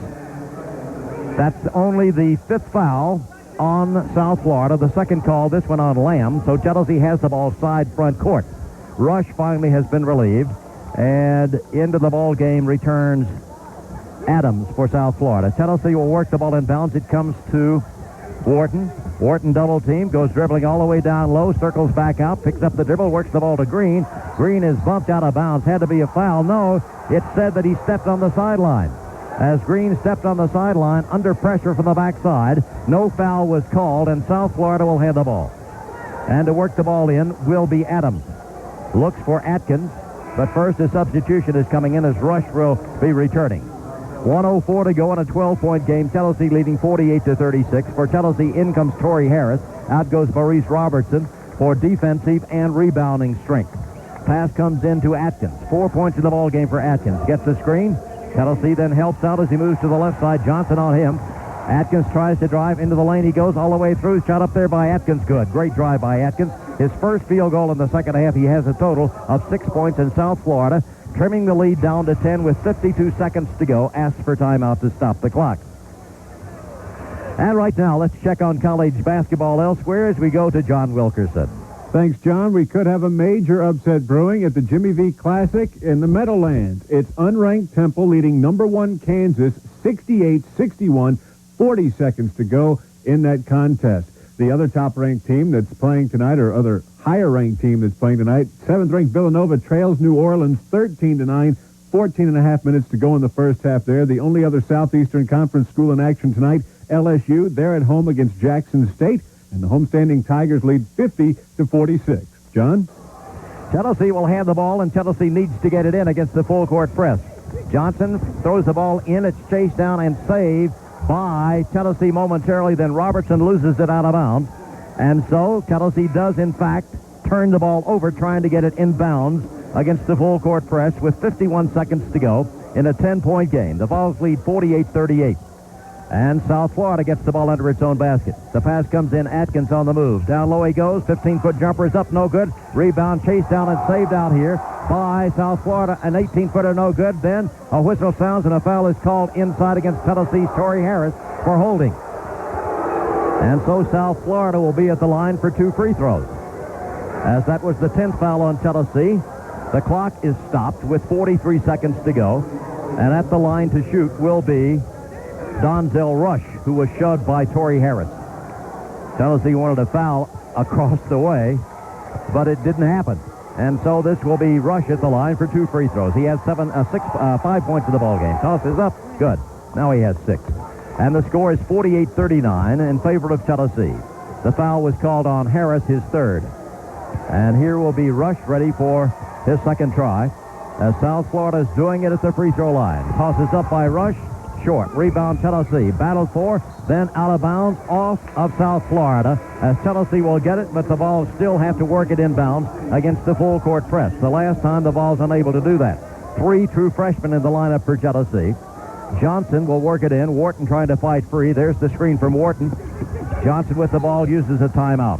That's only the 5th foul on South Florida. The second call, this one on Lamb. So Tennessee has the ball side front court. Rush finally has been relieved, and into the ball game returns Adams for South Florida. Tennessee will work the ball in bounds. It comes to Wharton. Wharton double team, goes dribbling all the way down low, circles back out, picks up the dribble, works the ball to Green. Green is bumped out of bounds. Had to be a foul. No, it said that he stepped on the sideline. As Green stepped on the sideline under pressure from the backside, no foul was called, and South Florida will have the ball. And to work the ball in will be Adams. Looks for Atkins, but first a substitution is coming in as Rush will be returning. 1:04 to go in a 12-point game. Tennessee leading 48-36. For Tennessee, in comes Torrey Harris. Out goes Maurice Robertson for defensive and rebounding strength. Pass comes in to Atkins. 4 points in the ball game for Atkins. Gets the screen. Tennessee then helps out as he moves to the left side. Johnson on him. Atkins tries to drive into the lane. He goes all the way through. Shot up there by Atkins. Good. Great drive by Atkins. His first field goal in the second half. He has a total of 6 points in South Florida, trimming the lead down to 10 with 52 seconds to go. Asks for timeout to stop the clock. And right now, let's check on college basketball elsewhere as we go to John Wilkerson. Thanks, John. We could have a major upset brewing at the Jimmy V Classic in the Meadowlands. It's unranked Temple leading number 1 Kansas 68-61, 40 seconds to go in that contest. The other top-ranked team that's playing tonight, or other higher-ranked team that's playing tonight, 7th-ranked Villanova trails New Orleans 13-9, 14.5 minutes to go in the first half there. The only other Southeastern Conference school in action tonight, LSU, they're at home against Jackson State. And the homestanding Tigers lead 50-46. John? Tennessee will have the ball, and Tennessee needs to get it in against the full-court press. Johnson throws the ball in. It's chased down and saved by Tennessee momentarily, then Robertson loses it out of bounds. And so Tennessee does, in fact, turn the ball over, trying to get it inbounds against the full court press with 51 seconds to go in a 10-point game. The Vols lead 48-38. And South Florida gets the ball under its own basket. The pass comes in, Atkins on the move. Down low he goes, 15-foot jumper is up, no good. Rebound, chased down and saved out here by South Florida. An 18-footer, no good. Then a whistle sounds and a foul is called inside against Tennessee's Torrey Harris for holding. And so South Florida will be at the line for 2 free throws. As that was the 10th foul on Tennessee, the clock is stopped with 43 seconds to go. And at the line to shoot will be Donzel Rush, who was shoved by Torrey Harris. Tennessee wanted a foul across the way, but it didn't happen. And so this will be Rush at the line for 2 free throws. He has 5 points in the ball game. Toss is up. Good. Now he has 6. And the score is 48-39 in favor of Tennessee. The foul was called on Harris, his 3rd. And here will be Rush ready for his 2nd try, as South Florida is doing it at the free throw line. Tosses up by Rush. Short. Rebound Tennessee. Battled for, then out of bounds off of South Florida, as Tennessee will get it, but the Vols still have to work it inbounds against the full court press. The last time the Vols unable to do that. 3 true freshmen in the lineup for Tennessee. Johnson will work it in. Wharton trying to fight free. There's the screen from Wharton. Johnson with the ball uses a timeout.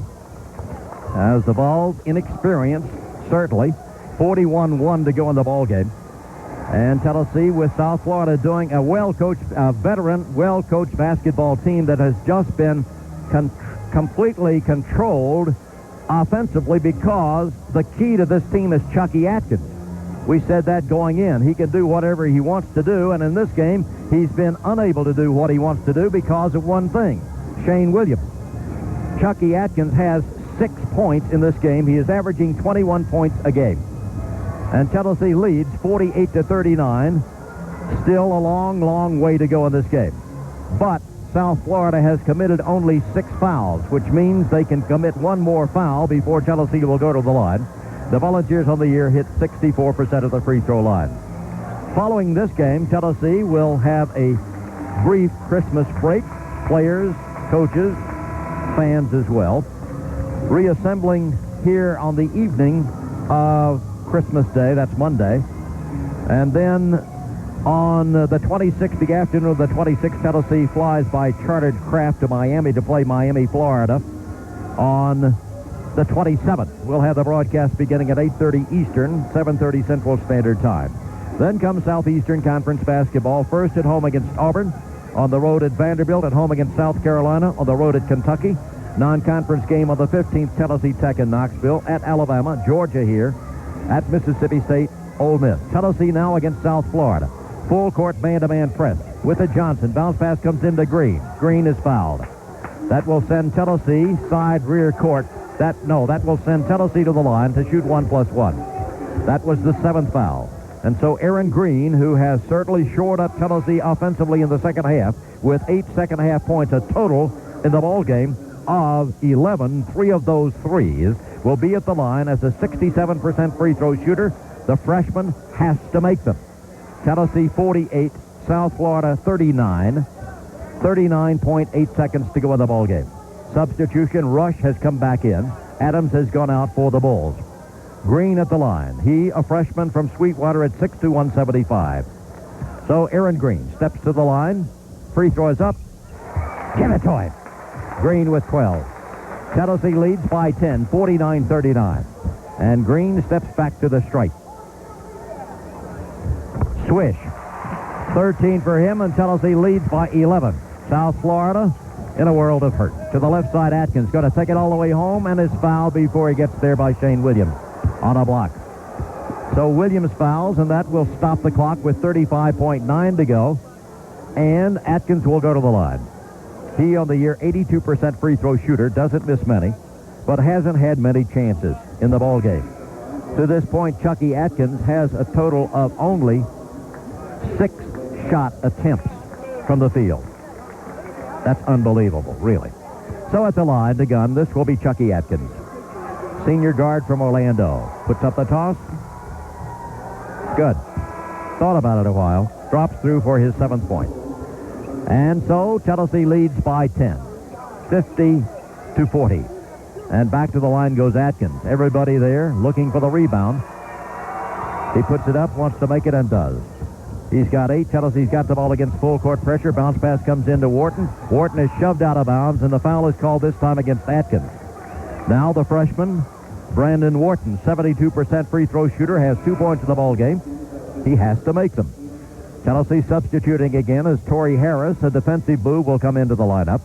As the Vols, inexperienced, certainly. 41-1 to go in the ball game. And Tennessee with South Florida doing a well-coached, veteran, well-coached basketball team that has just been completely controlled offensively, because the key to this team is Chucky Atkins. We said that going in. He can do whatever he wants to do, and in this game, he's been unable to do what he wants to do because of one thing, Shane Williams. Chucky Atkins has 6 points in this game. He is averaging 21 points a game. And Tennessee leads 48-39. Still a long, long way to go in this game. But South Florida has committed only 6 fouls, which means they can commit 1 more foul before Tennessee will go to the line. The Volunteers on the year hit 64% of the free throw line. Following this game, Tennessee will have a brief Christmas break. Players, coaches, fans as well. Reassembling here on the evening of Christmas Day, that's Monday. And then on the 26th, the afternoon of the 26th, Tennessee flies by chartered craft to Miami to play Miami, Florida on the 27th. We'll have the broadcast beginning at 8:30 Eastern, 7:30 Central Standard Time. Then comes Southeastern Conference basketball, first at home against Auburn, on the road at Vanderbilt, at home against South Carolina, on the road at Kentucky. Non-conference game on the 15th, Tennessee Tech in Knoxville, at Alabama, Georgia here, at Mississippi State, Ole Miss. Tennessee now against South Florida. Full court man-to-man press with a Johnson. Bounce pass comes into Green. Green is fouled. That will send Tennessee side rear court. That will send Tennessee to the line to shoot 1+1. That was the 7th foul. And so Aaron Green, who has certainly shored up Tennessee offensively in the second half, with 8 second-half points, a total in the ball game of 11. 3 of those threes will be at the line as a 67% free throw shooter. The freshman has to make them. Tennessee 48, South Florida 39. 39.8 seconds to go in the ball game. Substitution, Rush has come back in. Adams has gone out for the Bulls. Green at the line. He, a freshman from Sweetwater, at 6'2", 175. So Aaron Green steps to the line. Free throw is up. Give it to him. Green with 12. Tennessee leads by 10, 49-39. And Green steps back to the strike. Swish. 13 for him, and Tennessee leads by 11. South Florida in a world of hurt. To the left side, Atkins going to take it all the way home, and is fouled before he gets there by Shane Williams on a block. So Williams fouls, and that will stop the clock with 35.9 to go. And Atkins will go to the line. He, on the year, 82% free throw shooter, doesn't miss many, but hasn't had many chances in the ball game. To this point, Chucky Atkins has a total of only 6 shot attempts from the field. That's unbelievable, really. So at the line, the gun, this will be Chucky Atkins. Senior guard from Orlando. Puts up the toss. Good. Thought about it a while. Drops through for his 7th point. And so Tennessee leads by 10, 50-40. And back to the line goes Atkins. Everybody there looking for the rebound. He puts it up, wants to make it, and does. He's got 8. Tennessee's got the ball against full court pressure. Bounce pass comes into Wharton. Wharton is shoved out of bounds, and the foul is called this time against Atkins. Now the freshman, Brandon Wharton, 72% free throw shooter, has 2 points in the ball game. He has to make them. Tennessee substituting again as Torrey Harris, a defensive move, will come into the lineup.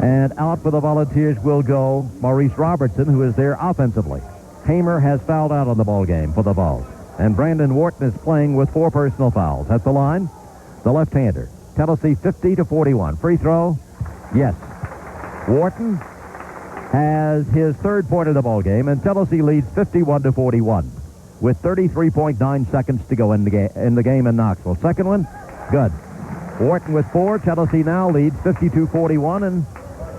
And out for the Volunteers will go Maurice Robertson, who is there offensively. Hamer has fouled out on the ball game for the Vols. And Brandon Wharton is playing with 4 personal fouls. At the line, the left-hander. Tennessee 50-41. Free throw, yes. Wharton has his 3rd point of the ball game, and Tennessee leads 51-41 with 33.9 seconds to go in the game in Knoxville. Second one, good. Wharton with 4. Tennessee now leads 52-41, and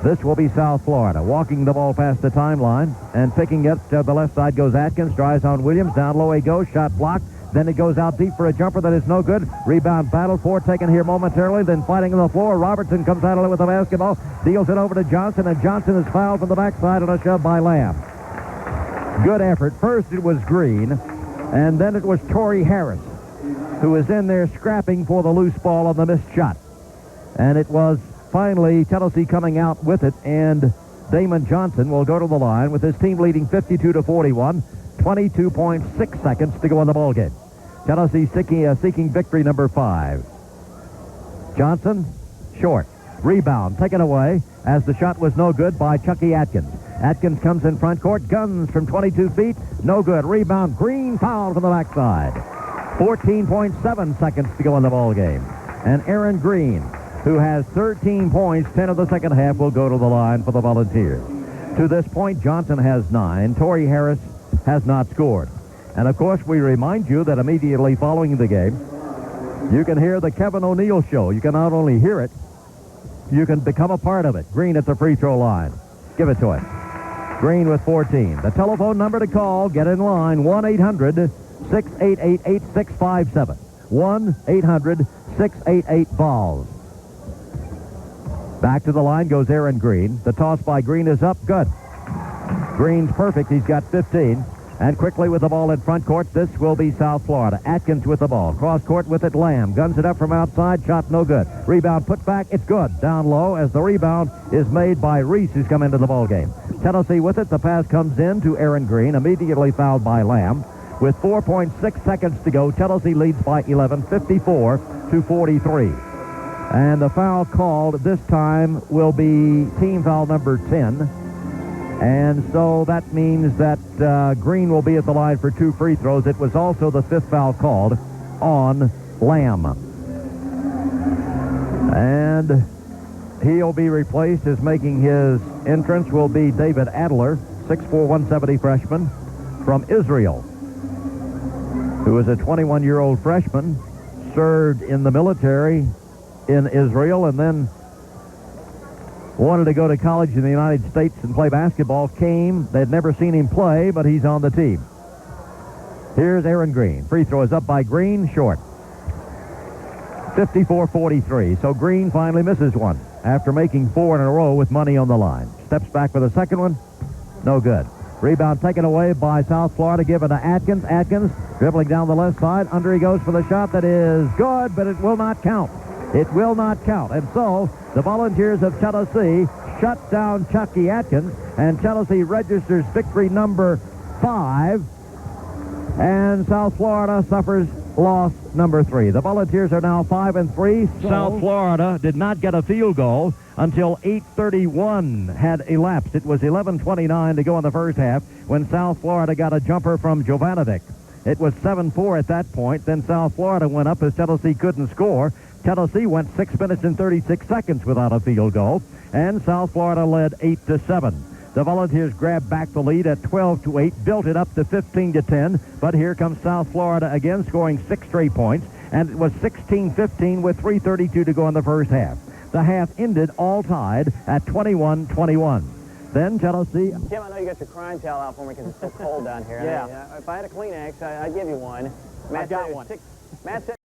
this will be South Florida. Walking the ball past the timeline and picking it to the left side goes Atkins. Drives on Williams. Down low he goes. Shot blocked. Then it goes out deep for a jumper that is no good. Rebound battle for taken here momentarily. Then fighting on the floor. Robertson comes out of it with the basketball. Deals it over to Johnson, and Johnson is fouled from the backside on a shove by Lamb. Good effort. First it was Green, and then it was Torrey Harris, who was in there scrapping for the loose ball on the missed shot. And it was finally Tennessee coming out with it, and Damon Johnson will go to the line with his team leading 52-41, 22.6 seconds to go in the ball game. Tennessee seeking victory number 5. Johnson, short. Rebound taken away as the shot was no good by Chucky Atkins. Atkins comes in front court, guns from 22 feet, no good. Rebound, Green, foul from the backside. 14.7 seconds to go in the ball game. And Aaron Green, who has 13 points, 10 of the second half, will go to the line for the Volunteers. To this point, Johnson has 9. Torrey Harris has not scored. And, of course, we remind you that immediately following the game, you can hear the Kevin O'Neill Show. You can not only hear it, you can become a part of it. Green at the free throw line. Give it to him. Green with 14. The telephone number to call, get in line, 1-800-688-8657. 1-800-688-VOLS. Back to the line goes Aaron Green. The toss by Green is up. Good. Green's perfect. He's got 15. And quickly with the ball in front court, this will be South Florida. Atkins with the ball. Cross court with it, Lamb. Guns it up from outside. Shot no good. Rebound put back. It's good. Down low as the rebound is made by Reese, who's come into the ball game. Tennessee with it. The pass comes in to Aaron Green. Immediately fouled by Lamb. With 4.6 seconds to go, Tennessee leads by 11, 54-43. And the foul called this time will be team foul number 10. And so that means that Green will be at the line for 2 free throws. It was also the 5th foul called on Lamb. And he'll be replaced as making his entrance will be David Adler, 6'4", 170 freshman from Israel, who is a 21-year-old freshman, served in the military in Israel, and then wanted to go to college in the United States and play basketball. Came. They'd never seen him play, but he's on the team. Here's Aaron Green. Free throw is up by Green, short. 54-43. So Green finally misses one after making 4 in a row with money on the line. Steps back for the second one. No good. Rebound taken away by South Florida, given to Atkins. Atkins dribbling down the left side. Under he goes for the shot that is good, but it will not count. It will not count. And so the Volunteers of Tennessee shut down Chucky Atkins, and Tennessee registers victory number 5, and South Florida suffers loss number 3. The Volunteers are now 5-3. South Florida did not get a field goal until 8:31 had elapsed. It was 11:29 to go in the first half when South Florida got a jumper from Jovanovic. It was 7-4 at that point. Then South Florida went up as Tennessee couldn't score. Tennessee went 6 minutes and 36 seconds without a field goal, and South Florida led 8-7. The Volunteers grabbed back the lead at 12-8, built it up to 15-10, but here comes South Florida again, scoring 6 straight points, and it was 16-15 with 3:32 to go in the first half. The half ended all tied at 21-21. Then Tennessee... Tim, I know you got your crime towel out for me because it's so cold down here. Yeah. I mean, if I had a Kleenex, I'd give you one. Matt got one. Matt said